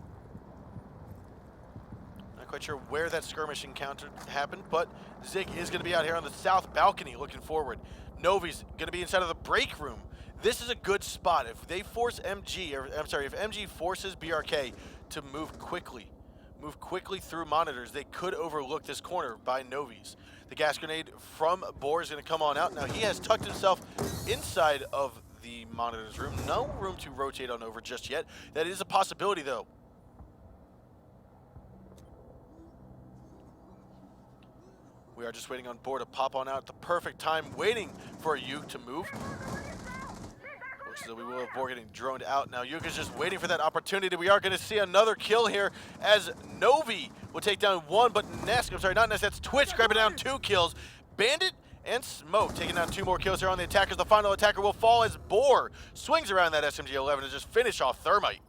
Not quite sure where that skirmish encounter happened, but Zig is going to be out here on the south balcony looking forward. Novi's going to be inside of the break room. This is a good spot. If they force MG, or I'm sorry, if MG forces BRK to move quickly through monitors, they could overlook this corner by Novi's. The gas grenade from Boar is going to come on out. Now he has tucked himself inside of the monitors room. No room to rotate on over just yet. That is a possibility, though. We are just waiting on Boar to pop on out at the perfect time, waiting for Yug to move. Looks So we will have Boar getting droned out. Now Yuk is just waiting for that opportunity. We are going to see another kill here as Novi will take down one, but Nesk, I'm sorry, not Nesk, that's Twitch grabbing down 2 kills. Bandit and Smoke taking down 2 more kills here on the attackers. The final attacker will fall as Boar swings around that SMG-11 to just finish off Thermite.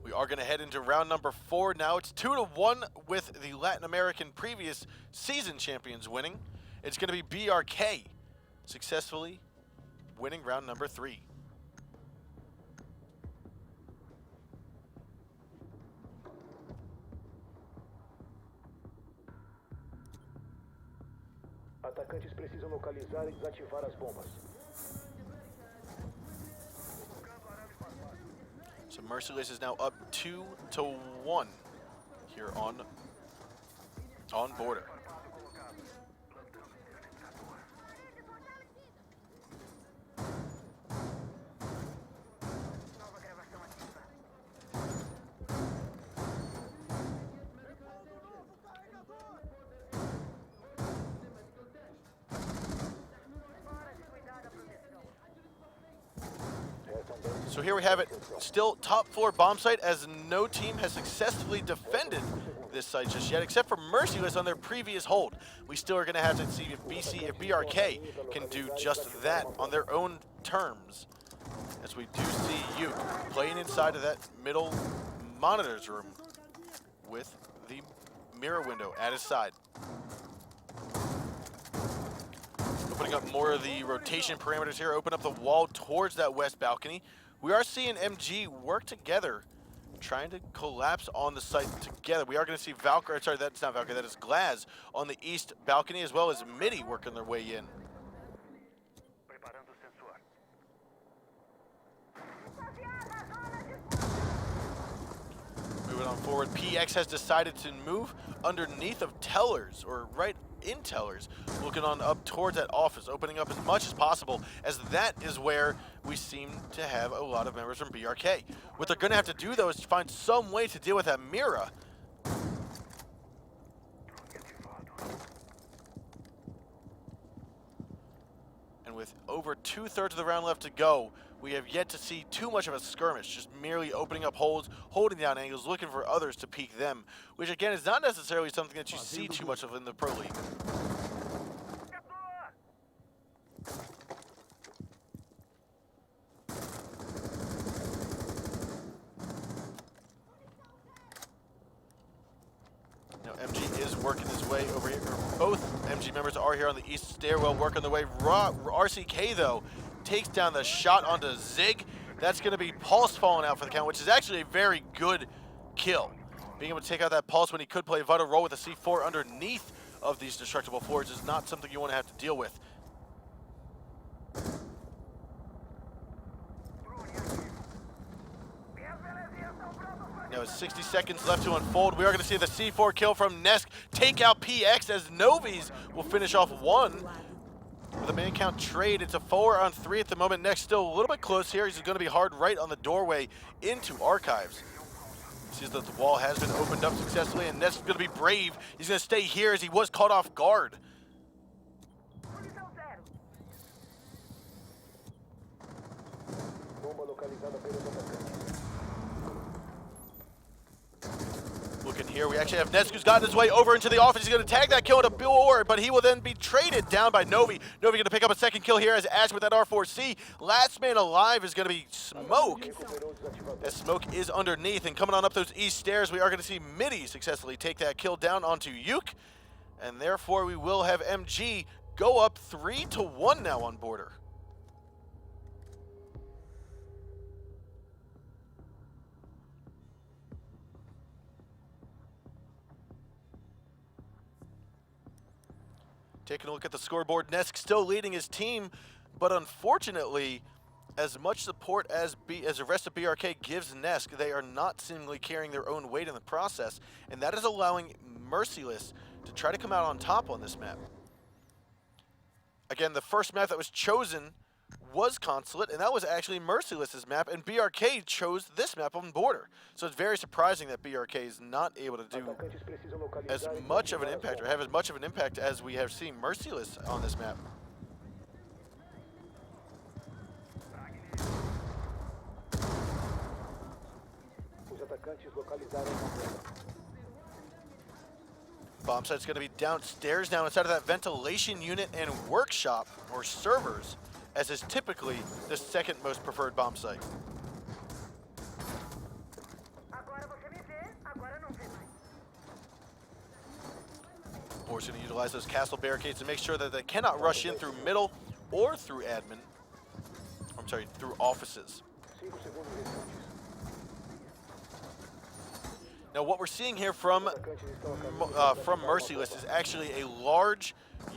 We are going to head into round number 4 now. It's 2-1 with the Latin American previous season champions winning. It's going to be BRK successfully winning round number 3. Atacantes precisam localizar e desativar as bombas. So Merciless is now up 2-1 here on Border. So here we have it, still top 4 bomb site, as no team has successfully defended this site just yet, except for Merciless on their previous hold. We still are going to have to see if BRK can do just that on their own terms, as we do see Yuk playing inside of that middle monitors room with the mirror window at his side. Opening up more of the rotation parameters here, open up the wall towards that west balcony. We are seeing MG work together, trying to collapse on the site together. We are going to see Valkyrie, sorry, that's not Valkyrie, that is Glaz on the east balcony, as well as Midi working their way in. Moving on forward, PX has decided to move underneath of Tellers, or right in Tellers, looking on up towards that office, opening up as much as possible, as that is where we seem to have a lot of members from BRK. What they're going to have to do, though, is to find some way to deal with that Mira. And with over 2/3 of the round left to go, we have yet to see too much of a skirmish, just merely opening up holes, holding down angles, looking for others to peek them, which again is not necessarily something that you see too much of in the Pro League. Now MG is working his way over here. Both MG members are here on the east stairwell, working their way. RCK though takes down the shot onto Zig. That's going to be Pulse falling out for the count, which is actually a very good kill. Being able to take out that Pulse when he could play a vital role with a C4 underneath of these destructible floors is not something you want to have to deal with. Now with 60 seconds left to unfold, we are going to see the C4 kill from Nesk take out PX, as Novi's will finish off 1. With a man count trade, it's a 4-on-3 at the moment. Next still a little bit close here. He's going to be hard right on the doorway into Archives. Sees that the wall has been opened up successfully, and Nesk is going to be brave. He's going to stay here as he was caught off guard. Looking here, we actually have Nesk, who's gotten his way over into the office. He's going to tag that kill into Boar, but he will then be traded down by Novi. Novi going to pick up a second kill here as Ash with that R4C. Last man alive is going to be Smoke, as Smoke is underneath. And coming on up those east stairs, we are going to see Midi successfully take that kill down onto Yuk. And therefore, we will have MG go up 3-1 now on Border. Taking a look at the scoreboard, Nesk still leading his team, but unfortunately, as much support as the rest of BRK gives Nesk, they are not seemingly carrying their own weight in the process, and that is allowing Merciless to try to come out on top on this map. Again, the first map that was chosen was Consulate, and that was actually Merciless's map, and BRK chose this map on border. So it's very surprising that BRK is not able to do Atacantes precisam localizar as e much of an desativar as impact, or bombas. have as much of an impact as we have seen Merciless on this map. Os atacantes localizaram uma bomba. Bomb site's going to be downstairs now inside of that ventilation unit and workshop, or servers, as is typically the second most preferred bomb site. Boar's going to utilize those castle barricades to make sure that they cannot rush in through middle or through admin. I'm sorry, through offices. 5 segundos restantes. Now what we're seeing here from Merciless is actually a large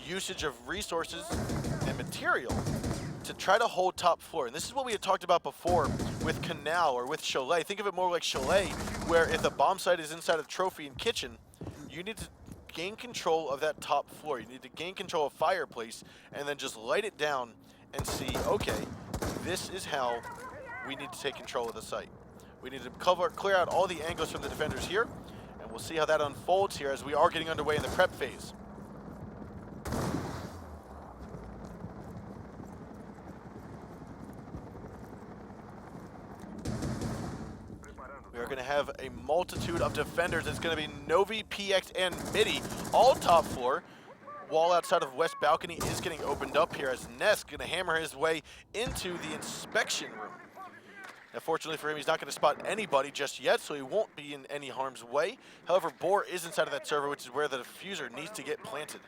usage of resources and material to try to hold top floor. And this is what we had talked about before with Canal or with Chalet. Think of it more like Chalet, where if the bomb site is inside of Trophy and Kitchen, you need to gain control of that top floor. You need to gain control of Fireplace and then just light it down and see, okay, this is how we need to take control of the site. We need to clear out all the angles from the defenders here, and we'll see how that unfolds here as we are getting underway in the prep phase. We are going to have a multitude of defenders. It's going to be Novi, PX, and Midi, all top floor. Wall outside of West Balcony is getting opened up here as Ness going to hammer his way into the inspection room. Now, fortunately for him, he's not going to spot anybody just yet, so he won't be in any harm's way. However, Boar is inside of that server, which is where the diffuser needs to get planted.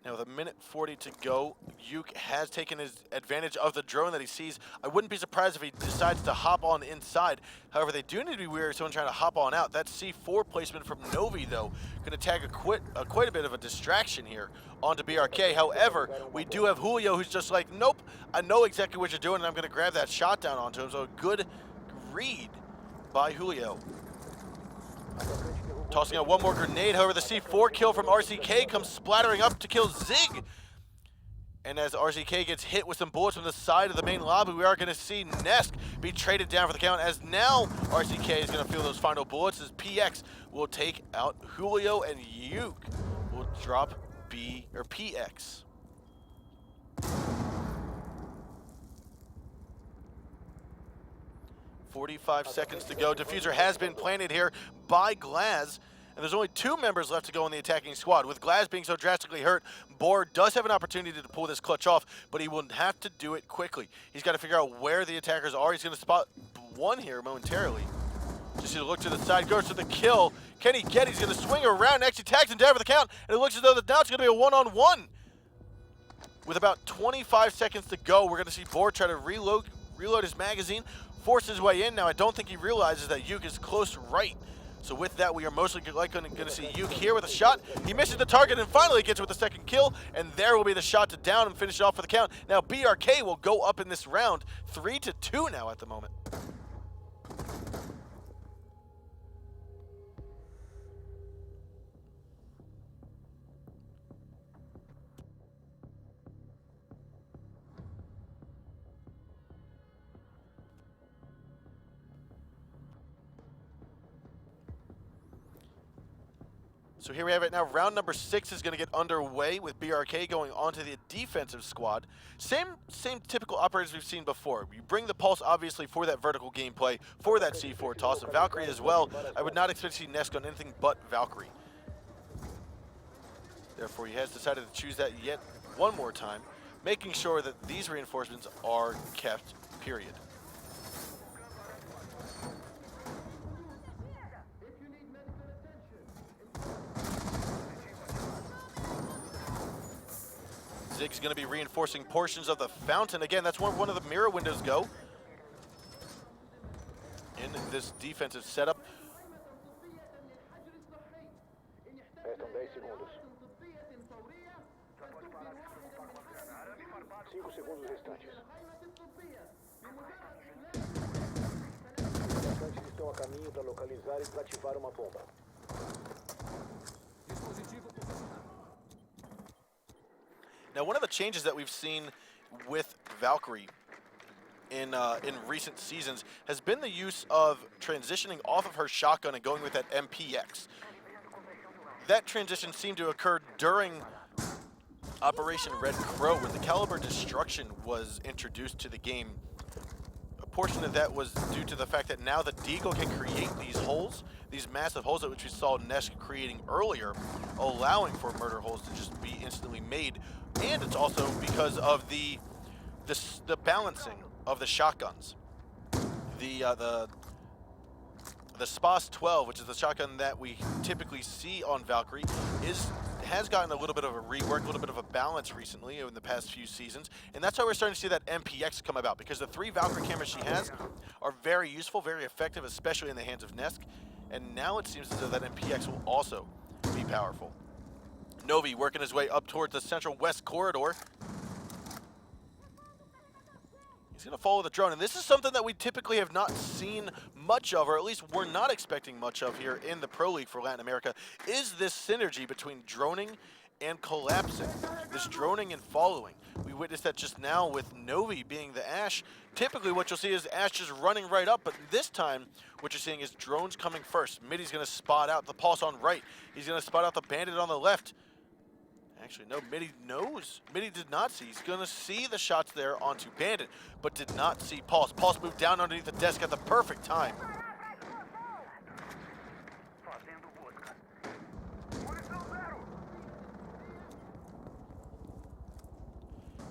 Now with a minute 40 to go, Uke has taken his advantage of the drone that he sees. I wouldn't be surprised if he decides to hop on inside. However, they do need to be wary of someone trying to hop on out. That C4 placement from Novi, though, going to tag quite a bit of a distraction here onto BRK. However, we do have Julio, who's just like, nope, I know exactly what you're doing, and I'm going to grab that shot down onto him. So a good read by Julio. Tossing out one more grenade, however, the C4 kill from RCK comes splattering up to kill Zig. And as RCK gets hit with some bullets from the side of the main lobby, we are going to see Nesk be traded down for the count, as now RCK is going to feel those final bullets as PX will take out Julio and Uke will drop PX. .45 seconds to go. Diffuser has been planted here by Glaz, and there's only 2 members left to go in the attacking squad. With Glaz being so drastically hurt, Boar does have an opportunity to pull this clutch off, but he will have to do it quickly. He's got to figure out where the attackers are. He's going to spot one here momentarily. Just need to look to the side, goes for the kill. Can he get it? He's going to swing around, actually tags him down for the count, and it looks as though now it's going to be a one-on-one. With about 25 seconds to go, we're going to see Boar try to reload his magazine, force his way in. Now, I don't think he realizes that Uke is close right. So with that, we are mostly likely going to see Uke here with a shot. He misses the target and finally gets with the second kill, and there will be the shot to down and finish it off for the count. Now, BRK will go up in this round, 3-2 now at the moment. So here we have it now. Round number 6 is going to get underway with BRK going onto the defensive squad. Same typical operators we've seen before. You bring the Pulse, obviously, for that vertical gameplay, for that C4 toss. And Valkyrie as well. I would not expect to see Nesk on anything but Valkyrie. Therefore, he has decided to choose that yet one more time, making sure that these reinforcements are kept, period. Zig's going to be reinforcing portions of the fountain. Again, that's where one of the mirror windows go in this defensive setup. Restam 10 segundos. 5 segundos restantes. Os atacantes estão a caminho para localizar e desativar uma bomba. Now, one of the changes that we've seen with Valkyrie in recent seasons has been the use of transitioning off of her shotgun and going with that MPX. That transition seemed to occur during Operation Red Crow when the Caliber Destruction was introduced to the game. A portion of that was due to the fact that now the Deagle can create these holes, these massive holes which we saw Nesk creating earlier, allowing for murder holes to just be instantly made. And it's also because of the balancing of the shotguns. The Spas 12, which is the shotgun that we typically see on Valkyrie, has gotten a little bit of a rework, a little bit of a balance recently in the past few seasons, and that's why we're starting to see that MPX come about, because the 3 Valkyrie cameras she has are very useful, very effective, especially in the hands of Nesk, and now it seems as though that MPX will also be powerful. Novi working his way up towards the central west corridor. He's going to follow the drone, and this is something that we typically have not seen much of, or at least we're not expecting much of here in the Pro League for Latin America, is this synergy between droning and collapsing, this droning and following. We witnessed that just now with Novi being the Ash. Typically what you'll see is Ash just running right up, but this time what you're seeing is drones coming first. Middy's going to spot out the Pulse on right. He's going to spot out the Bandit on the left. Actually, no, Middy knows. Middy did not see. He's going to see the shots there onto Bandit, but did not see Pulse. Pulse moved down underneath the desk at the perfect time.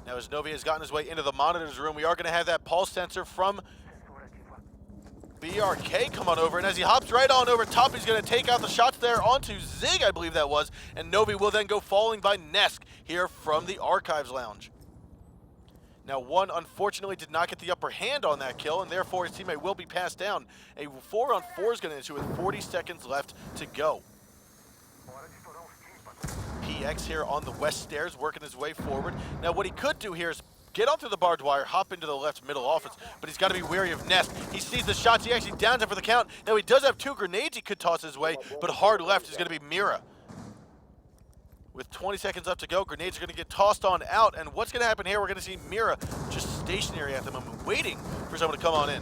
Now, as Novi has gotten his way into the monitor's room, we are going to have that Pulse sensor from BRK come on over, and as he hops right on over top, he's going to take out the shots there onto Zig, I believe that was, and Novi will then go falling by Nesk here from the Archives Lounge. Now, one unfortunately did not get the upper hand on that kill, and therefore his teammate will be passed down. A 4-on-4 is going to ensue with 40 seconds left to go. PX here on the west stairs, working his way forward. Now, what he could do here is get onto the barbed wire, hop into the left middle office, but he's got to be wary of Nesk. He sees the shots, he actually downs him for the count. Now he does have 2 grenades he could toss his way, but hard left is going to be Mira. With 20 seconds left to go, grenades are going to get tossed on out, and what's going to happen here, we're going to see Mira just stationary at the moment, waiting for someone to come on in.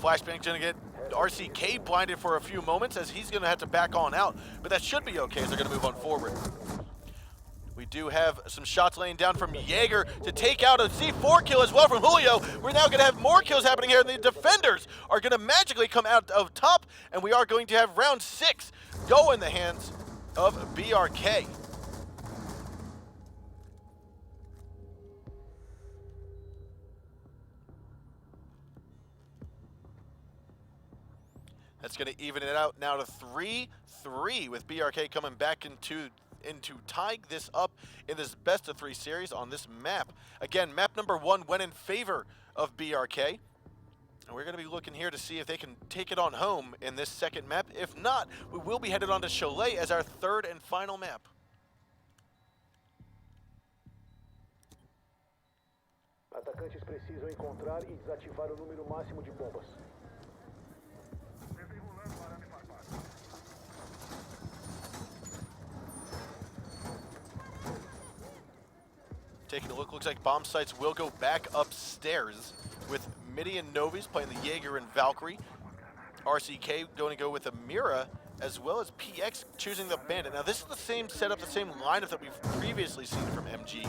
Flashbang's going to get RCK blinded for a few moments as he's going to have to back on out, but that should be okay as they're going to move on forward. We do have some shots laying down from Jaeger to take out a C4 kill as well from Julio. We're now going to have more kills happening here, and the defenders are going to magically come out of top, and we are going to have round 6 go in the hands of BRK. That's going to even it out now to 3-3 with BRK coming back into tying this up in this best-of-3 series on this map. Again, map number 1 went in favor of BRK. And we're going to be looking here to see if they can take it on home in this second map. If not, we will be headed on to Cholet as our 3rd and final map. Atacantes precisam encontrar e desativar o número máximo de bombas. Taking a look, looks like bomb sites will go back upstairs with Middy and Novi's playing the Jaeger and Valkyrie. RCK going to go with the Mira, as well as PX choosing the Bandit. Now this is the same setup, the same lineup that we've previously seen from MG.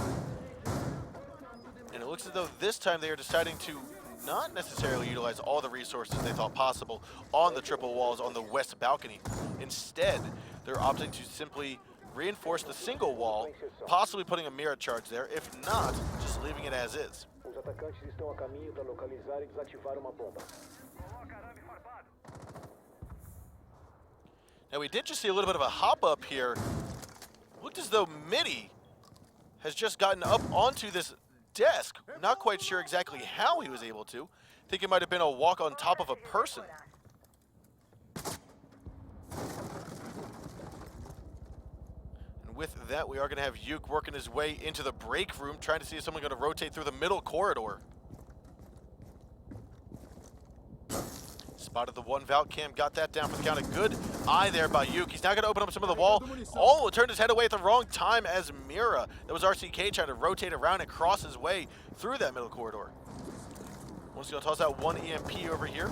And it looks as though this time they are deciding to not necessarily utilize all the resources they thought possible on the triple walls on the west balcony. Instead, they're opting to simply reinforce the single wall, possibly putting a mirror charge there. If not, just leaving it as is. Os atacantes estão a caminho para localizar e desativar uma bomba. Now we did just see a little bit of a hop up here. Looked as though Middy has just gotten up onto this desk. Not quite sure exactly how he was able to. I think it might have been a walk on top of a person. with that, we are going to have Yuke working his way into the break room, trying to see if someone's going to rotate through the middle corridor. Spotted the one Valk cam, got that down for the count. A good eye there by Yuke. He's now going to open up some of the wall. Oh, turned his head away at the wrong time as Mira. That was RCK trying to rotate around and cross his way through that middle corridor. Once going to toss out one EMP over here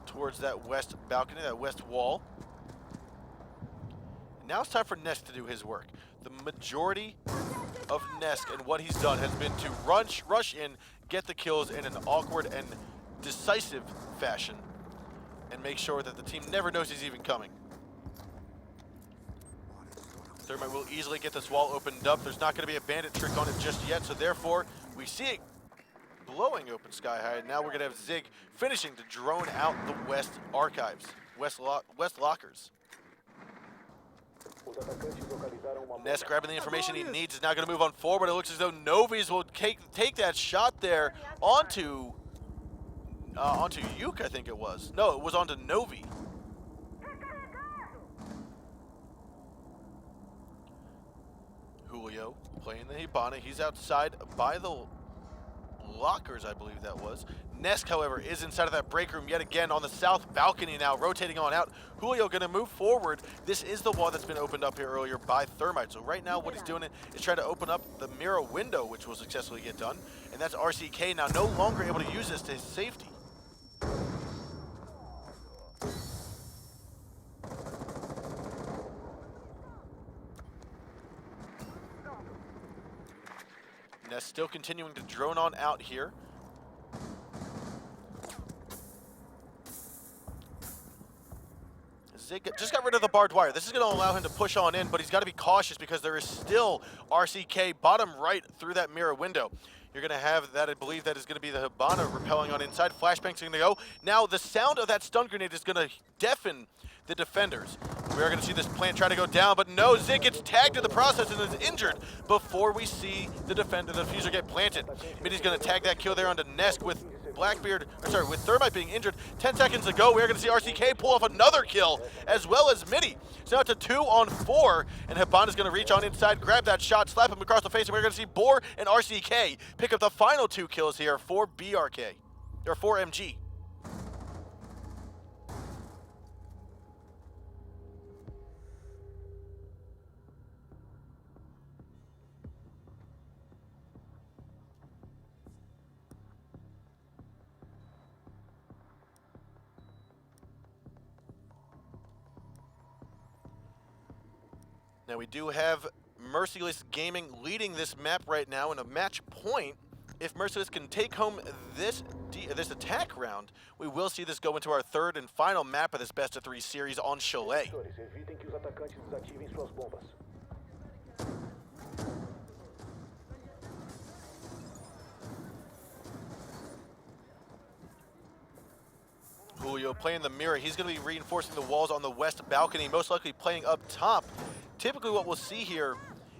towards that west balcony, that west wall. Now it's time for Nesk to do his work. The majority of Nesk and what he's done has been to rush in, get the kills in an awkward and decisive fashion, and make sure that the team never knows he's even coming. Thermite will easily get this wall opened up. There's not going to be a bandit trick on it just yet, so therefore we see it blowing open sky high. And now we're going to have Zig finishing to drone out the west archives, west lockers. Ness grabbing the information he needs, is now going to move on forward. It looks as though Novi's will take that shot there onto Yuke, I think it was. No, it was onto Novi. Julio playing the Hibana. He's outside by the lockers, I believe that was. Nesk, however, is inside of that break room yet again on the south balcony now, rotating on out. Julio going to move forward. This is the wall that's been opened up here earlier by Thermite. So right now what he's doing is trying to open up the mirror window, which will successfully get done. And that's RCK now no longer able to use this to his safety. Ness still continuing to drone on out here. Zig just got rid of the barbed wire. This is going to allow him to push on in, but he's got to be cautious because there is still RCK bottom right through that mirror window. You're going to have that, I believe that is going to be the Hibana repelling on inside. Flashbang's going to go. Now the sound of that stun grenade is going to deafen the defenders. We are going to see this plant try to go down, but no, Zig gets tagged in the process and is injured before we see the diffuser get planted. Mitty's going to tag that kill there onto Nesk with with Thermite being injured. 10 seconds to go, we are going to see RCK pull off another kill, as well as Mitty. So now it's a 2-on-4, and Hibana's going to reach on inside, grab that shot, slap him across the face, and we're going to see Boar and RCK pick up the final 2 kills here for BRK, or for MG. Now we do have Merciless Gaming leading this map right now in a match point. If Merciless can take home this attack round, we will see this go into our 3rd and final map of this best of 3 series on Chalet. Julio playing the mirror. He's going to be reinforcing the walls on the west balcony, most likely playing up top. Typically what we'll see here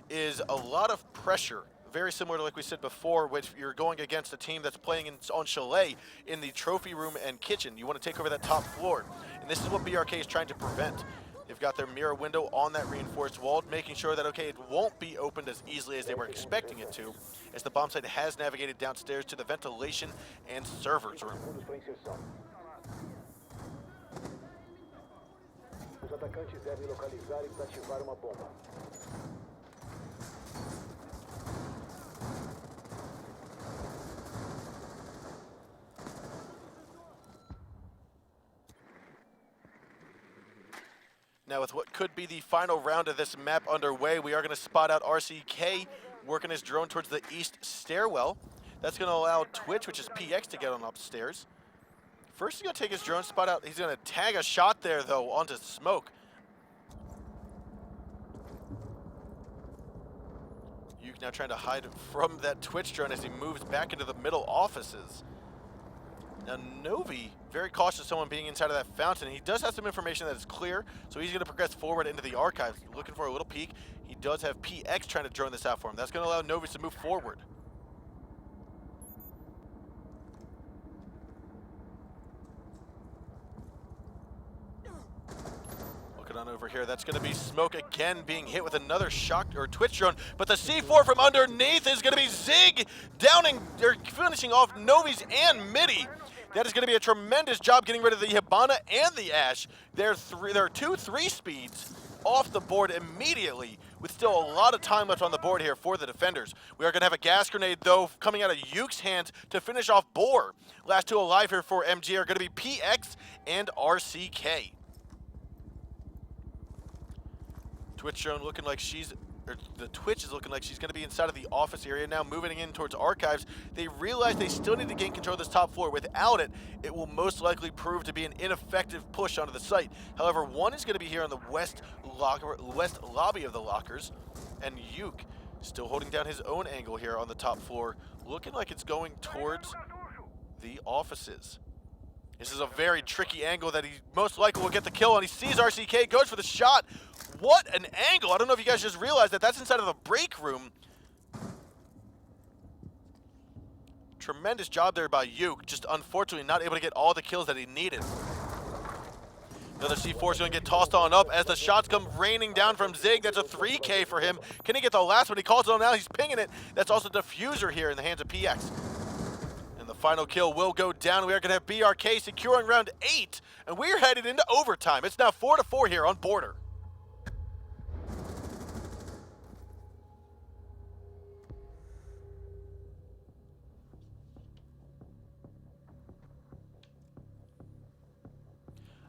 is a lot of pressure, very similar to like we said before, which you're going against a team that's playing on Chalet in the trophy room and kitchen. You want to take over that top floor, and this is what BRK is trying to prevent. They've got their mirror window on that reinforced wall, making sure that, okay, it won't be opened as easily as they were expecting it to, as the bomb site has navigated downstairs to the ventilation and servers room. Os atacantes devem localizar e desativar uma bomba. Now with what could be the final round of this map underway, we are going to spot out RCK working his drone towards the east stairwell. That's going to allow Twitch, which is PX, to get on upstairs. First, he's going to take his drone spot out. He's going to tag a shot there, though, onto smoke. Yuke now trying to hide from that Twitch drone as he moves back into the middle offices. Now, Novi, very cautious of someone being inside of that fountain. He does have some information that is clear, so he's going to progress forward into the archives, looking for a little peek. He does have PX trying to drone this out for him. That's going to allow Novi to move forward. Looking on over over here. That's going to be Smoke again being hit with another shock or twitch drone, but the C4 from underneath is going to be Zig downing or finishing off Novi's and Midi. That is going to be a tremendous job getting rid of the Hibana and the Ash. There are 2 3 speeds off the board immediately, with still a lot of time left on the board here for the defenders. We are going to have a gas grenade, though, coming out of Yuke's hands to finish off Boar. Last 2 alive here for MG are going to be PX and RCK. Twitch drone looking like the Twitch is looking like she's going to be inside of the office area now, moving in towards archives. They realize they still need to gain control of this top floor. Without it, it will most likely prove to be an ineffective push onto the site. However, one is going to be here on the west lobby of the lockers, and Yuke still holding down his own angle here on the top floor, looking like it's going towards the offices. This is a very tricky angle that he most likely will get the kill on. He sees RCK, goes for the shot. What an angle! I don't know if you guys just realized that that's inside of the break room. Tremendous job there by Yuke, just unfortunately not able to get all the kills that he needed. Another C4 is going to get tossed on up as the shots come raining down from Zig. That's a 3K for him. Can he get the last one? He calls it on now. He's pinging it. That's also Diffuser here in the hands of PX. And the final kill will go down. We are going to have BRK securing round 8, and we're headed into overtime. It's now 4-4 here on Border.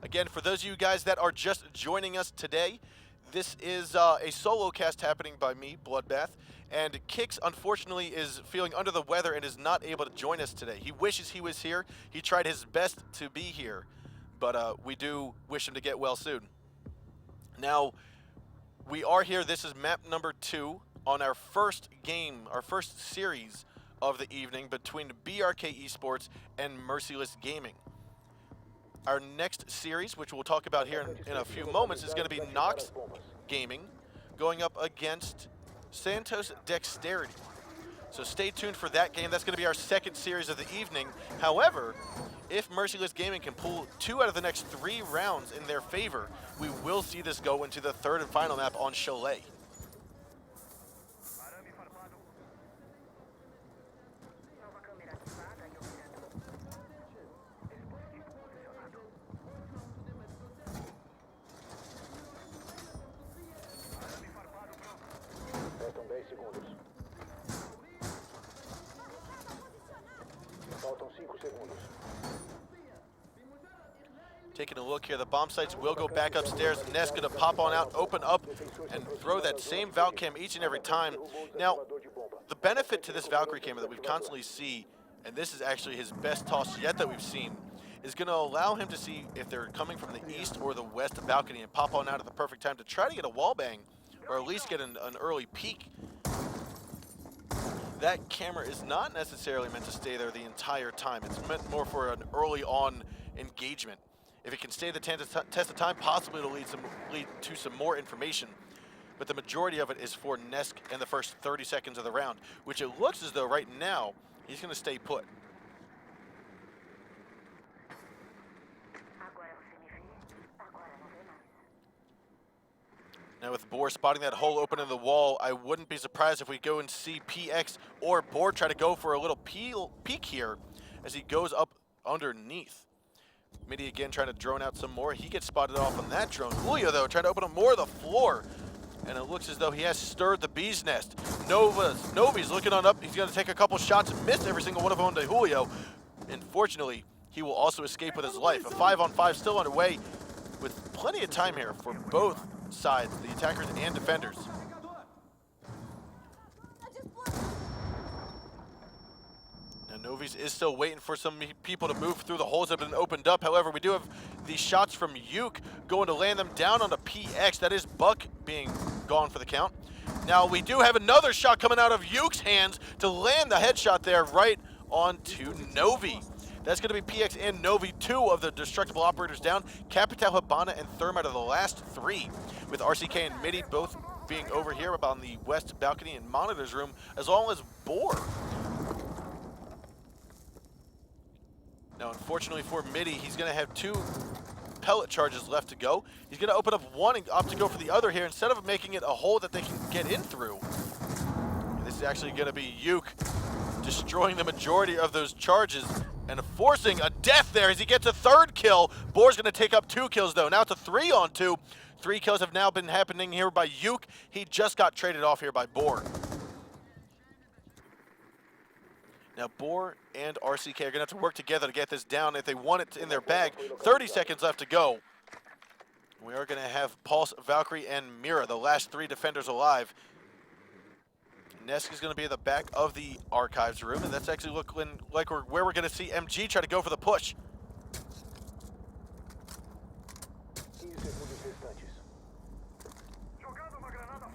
Again, for those of you guys that are just joining us today, this is a solo cast happening by me, Bloodbath, and Kix, unfortunately, is feeling under the weather and is not able to join us today. He wishes he was here. He tried his best to be here, but we do wish him to get well soon. Now, we are here. This is map number 2 on our first game, our first series of the evening between BRK Esports and Merciless Gaming. Our next series, which we'll talk about here in a few moments, is going to be Nox Gaming going up against Santos Dexterity. So stay tuned for that game. That's going to be our second series of the evening. However, if Merciless Gaming can pull 2 out of the next 3 rounds in their favor, we will see this go into the 3rd and final map on Chalet. Restam 10 segundos. Faltam 5 segundos. Taking a look here, the bomb sites will go back upstairs. Ness gonna pop on out, open up, and throw that same Val cam each and every time. Now, the benefit to this Valkyrie camera that we constantly see, and this is actually his best toss yet that we've seen, is gonna allow him to see if they're coming from the east or the west balcony and pop on out at the perfect time to try to get a wall bang, or at least get an early peek. That camera is not necessarily meant to stay there the entire time. It's meant more for an early on engagement. If it can stay the test of time, possibly it'll lead to some more information. But the majority of it is for Nesk in the first 30 seconds of the round, which it looks as though right now he's going to stay put. Now with Boar spotting that hole open in the wall, I wouldn't be surprised if we go and see PX or Boar try to go for a little peek here as he goes up underneath. Midi again trying to drone out some more. He gets spotted off on that drone. Julio, though, trying to open up more of the floor. And it looks as though he has stirred the bee's nest. Novi's looking on up. He's going to take a couple shots and miss every single one of them onto Julio. Unfortunately, he will also escape with his life. A 5-on-5 still underway with plenty of time here for both sides, the attackers and defenders. Novi's is still waiting for some people to move through the holes that have been opened up. However, we do have the shots from Yuke going to land them down on the PX. That is Buck being gone for the count. Now, we do have another shot coming out of Yuke's hands to land the headshot there right onto Novi. That's going to be PX and Novi, 2 of the destructible operators down. Capital, Habana, and Therm out of the last 3, with RCK and Midi both being over here on the west balcony and monitors room, as well as Boar. Now, unfortunately for Midi, he's going to have 2 pellet charges left to go. He's going to open up one and opt to go for the other here instead of making it a hole that they can get in through. And this is actually going to be Uke destroying the majority of those charges and forcing a death there as he gets a third kill. Boar's going to take up 2 kills, though. Now it's a 3-on-2. 3 kills have now been happening here by Uke. He just got traded off here by Boar. Now, Boar and RCK are going to have to work together to get this down if they want it in their bag. 30 seconds left to go. We are going to have Pulse, Valkyrie, and Mira, the last 3 defenders alive. Nesk is going to be at the back of the archives room, and that's actually looking like where we're going to see MG try to go for the push.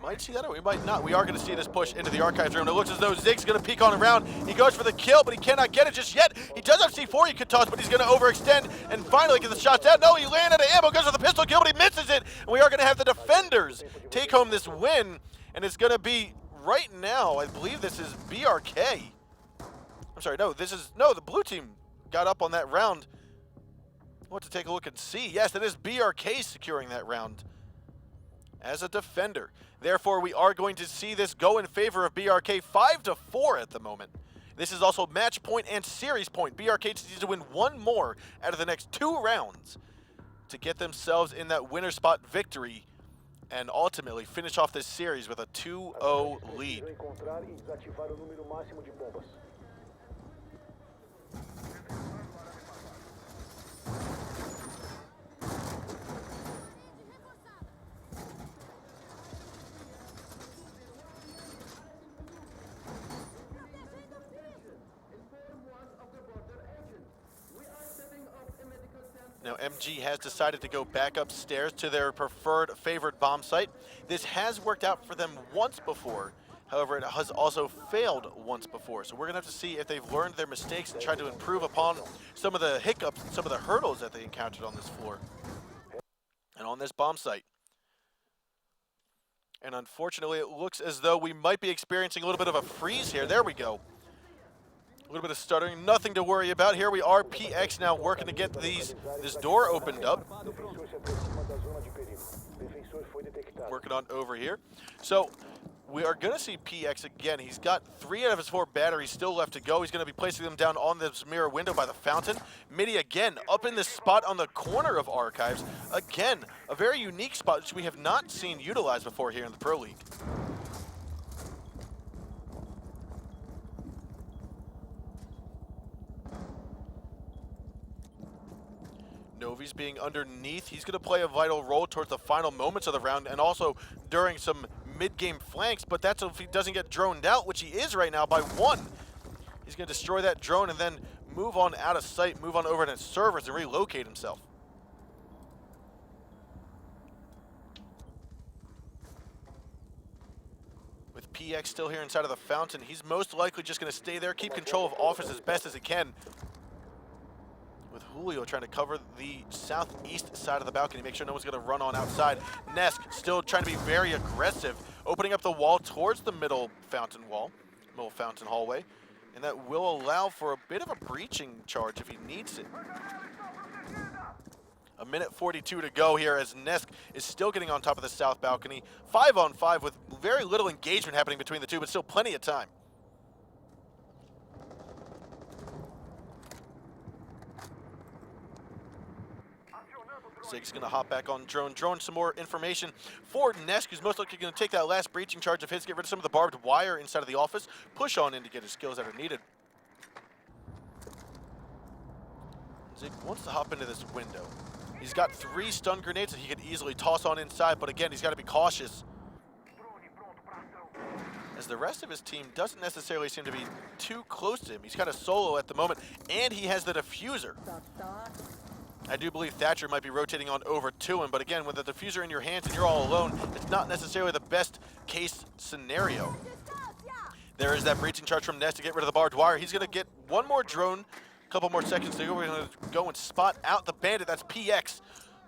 Might see that, or we might not. We are going to see this push into the archives room. It looks as though Zig's going to peek on around. He goes for the kill, but he cannot get it just yet. He does have C4 he could toss, but he's going to overextend and finally get the shots out. No, he landed out of ammo, goes for the pistol kill, but he misses it. And we are going to have the defenders take home this win, and it's going to be right now, I believe this is BRK. I'm sorry, no, the blue team got up on that round. I want to take a look and see. Yes, it is BRK securing that round as a defender. Therefore, we are going to see this go in favor of BRK 5-4 at the moment. This is also match point and series point. BRK just needs to win 1 more out of the next 2 rounds to get themselves in that winner spot victory and ultimately finish off this series with a 2-0 lead. Now, MG has decided to go back upstairs to their preferred favorite bomb site. This has worked out for them once before. However, it has also failed once before. So we're going to have to see if they've learned their mistakes and tried to improve upon some of the hiccups, some of the hurdles that they encountered on this floor and on this bomb site. And unfortunately, it looks as though we might be experiencing a little bit of a freeze here. There we go. A little bit of stuttering, nothing to worry about. Here we are, PX now working to get this door opened up. Working on over here. So we are going to see PX again. He's got 3 out of his 4 batteries still left to go. He's going to be placing them down on this mirror window by the fountain. Midi again up in this spot on the corner of Archives. Again, a very unique spot which we have not seen utilized before here in the Pro League. Novi's being underneath. He's going to play a vital role towards the final moments of the round and also during some mid-game flanks, but that's if he doesn't get droned out, which he is right now by 1. He's going to destroy that drone and then move on out of sight, move on over to servers and relocate himself. With PX still here inside of the fountain, he's most likely just going to stay there, keep control of office as best as he can. With Julio trying to cover the southeast side of the balcony, make sure no one's going to run on outside. Nesk still trying to be very aggressive, opening up the wall towards the middle fountain hallway, and that will allow for a bit of a breaching charge if he needs it. A minute 42 to go here as Nesk is still getting on top of the south balcony. 5-on-5 with very little engagement happening between the two, but still plenty of time. Zig's going to hop back on drone. Drone some more information for Nesk, who's most likely going to take that last breaching charge of his, get rid of some of the barbed wire inside of the office, push on in to get his skills that are needed. Zig wants to hop into this window. He's got 3 stun grenades that he could easily toss on inside, but again, he's got to be cautious, as the rest of his team doesn't necessarily seem to be too close to him. He's kind of solo at the moment, and he has the diffuser. I do believe Thatcher might be rotating on over to him, but again, with the diffuser in your hands and you're all alone, it's not necessarily the best case scenario. There is that breaching charge from Ness to get rid of the barbed wire. He's going to get 1 more drone, a couple more seconds to go. We're going to go and spot out the bandit. That's PX.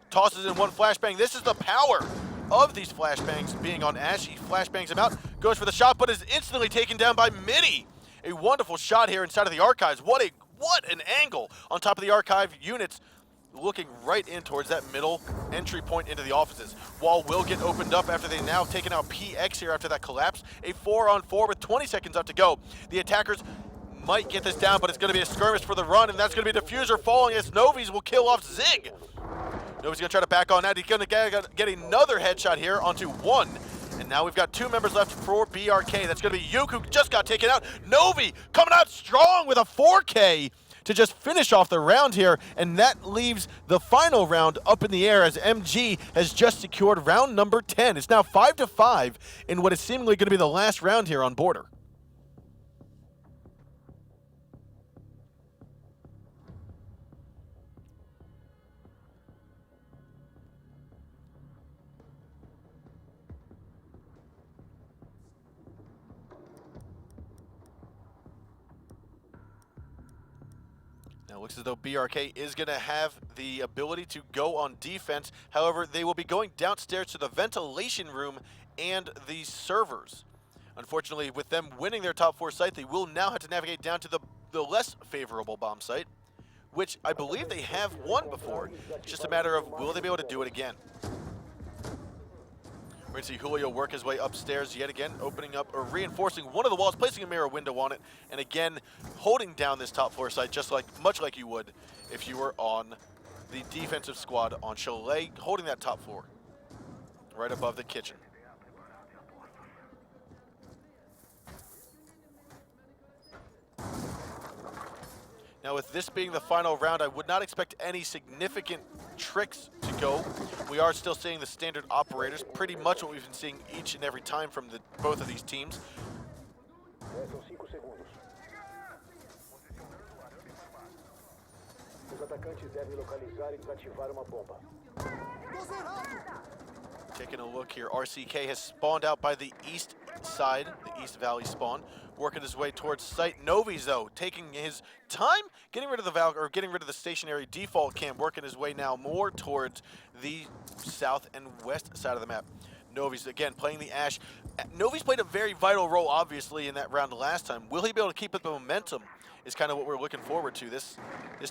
Tosses in 1 flashbang. This is the power of these flashbangs being on Ash. He flashbangs him out, goes for the shot, but is instantly taken down by Midi. A wonderful shot here inside of the archives. What an angle on top of the archive units. looking right in towards that middle entry point into the offices. Wall will get opened up after they now taken out PX here after that collapse. A 4-on-4 with 20 seconds left to go. The attackers might get this down, but it's going to be a skirmish for the run, and that's going to be Diffuser falling as Novi's will kill off Zig. Novi's going to try to back on that. He's going to get another headshot here onto one. And now we've got 2 members left for BRK. That's going to be Yuke, who just got taken out. Novi coming out strong with a 4K to just finish off the round here. And that leaves the final round up in the air as MG has just secured round number 10. It's now 5-5 in what is seemingly going to be the last round here on Border. Now it looks as though BRK is going to have the ability to go on defense. However, they will be going downstairs to the ventilation room and the servers. Unfortunately, with them winning their top 4 site, they will now have to navigate down to the less favorable bomb site, which I believe they have won before. It's just a matter of will they be able to do it again. We're going to see Julio work his way upstairs yet again, opening up or reinforcing one of the walls, placing a mirror window on it, and again, holding down this top floor site much like you would if you were on the defensive squad on Chalet, holding that top floor right above the kitchen. Now with this being the final round, I would not expect any significant tricks to go. We are still seeing the standard operators, pretty much what we've been seeing each and every time from both of these teams. Restam 5 segundos. Os atacantes devem localizar e desativar uma bomba. Taking a look here, RCK has spawned out by the east side, the East Valley spawn, working his way towards site. Novi's though, taking his time, getting rid of the stationary default cam, working his way now more towards the south and west side of the map. Novi's again playing the Ash. Novi's played a very vital role, obviously, in that round last time. Will he be able to keep up the momentum? Is kind of what we're looking forward to this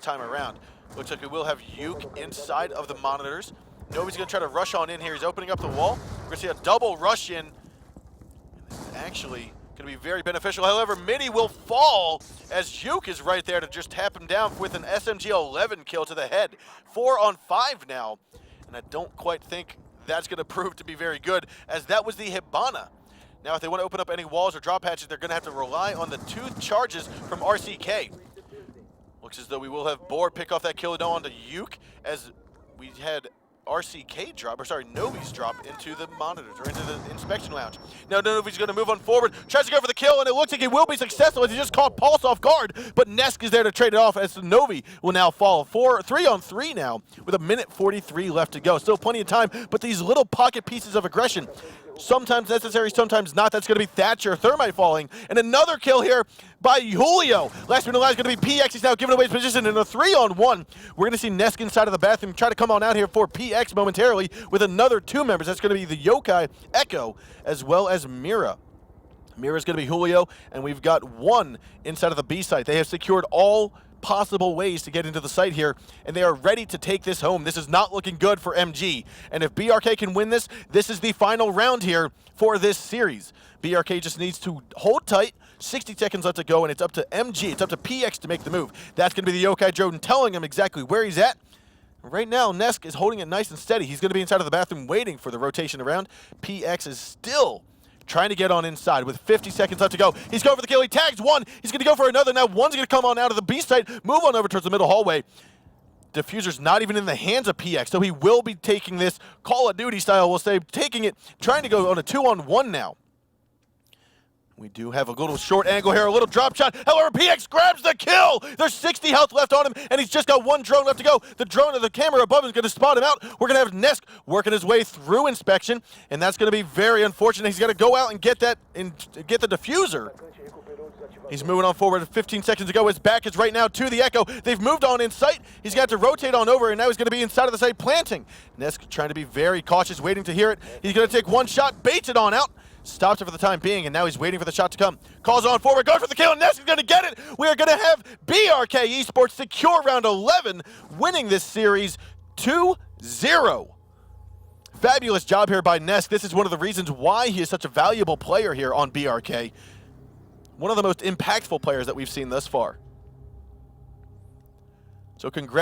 time around. Looks like we will have Yuke inside of the monitors. Novi's going to try to rush on in here. He's opening up the wall. We're going to see a double rush in. And this is actually going to be very beneficial. However, Mini will fall as Yuke is right there to just tap him down with an SMG-11 kill to the head. 4-on-5 now. And I don't quite think that's going to prove to be very good, as that was the Hibana. Now, if they want to open up any walls or drop hatches, they're going to have to rely on the 2 charges from RCK. Looks as though we will have Boar pick off that kill now onto Yuke, as we had RCK drop, or sorry, Novi's drop into the monitors, or into the inspection lounge. Now Novi's going to move on forward, tries to go for the kill, and it looks like he will be successful as he just caught Pulse off guard, but Nesk is there to trade it off as Novi will now fall. 3-on-3 now, with 1:43 left to go. Still plenty of time, but these little pocket pieces of aggression, sometimes necessary, sometimes not. That's going to be Thatcher, Thermite falling, and another kill here by Julio. Last but not least is going to be PX. He's now giving away his position in a 3-on-1. We're going to see Nesk inside of the bathroom try to come on out here for PX momentarily with another 2 members. That's going to be the Yokai, Echo, as well as Mira. Mira's going to be Julio, and we've got 1 inside of the B site. They have secured all possible ways to get into the site here, and they are ready to take this home. This is not looking good for MG, and if BRK can win this, this is the final round here for this series. BRK just needs to hold tight. 60 seconds left to go, and it's up to MG, it's up to PX to make the move. That's going to be the Yokai Joden telling him exactly where he's at. Right now, Nesk is holding it nice and steady. He's going to be inside of the bathroom waiting for the rotation around. PX is still trying to get on inside with 50 seconds left to go. He's going for the kill. He tags 1. He's going to go for another. Now 1's going to come on out of the B site, move on over towards the middle hallway. Diffuser's not even in the hands of PX, so he will be taking this Call of Duty style, we'll say, taking it, trying to go on a 2-on-1 now. We do have a little short angle here, a little drop shot. However, PX grabs the kill. There's 60 health left on him, and he's just got 1 drone left to go. The drone of the camera above him is going to spot him out. We're going to have Nesk working his way through inspection, and that's going to be very unfortunate. He's got to go out and get that and get the diffuser. He's moving on forward. 15 seconds to go. His back is right now to the Echo. They've moved on in sight. He's got to rotate on over, and now he's going to be inside of the site planting. Nesk trying to be very cautious, waiting to hear it. He's going to take 1 shot, baits it on out. stops it for the time being, and now he's waiting for the shot to come. Calls on forward, goes for the kill, and Ness is going to get it. We are going to have BRK Esports secure round 11, winning this series 2-0. Fabulous job here by Ness. This is one of the reasons why he is such a valuable player here on BRK. One of the most impactful players that we've seen thus far. So congrats.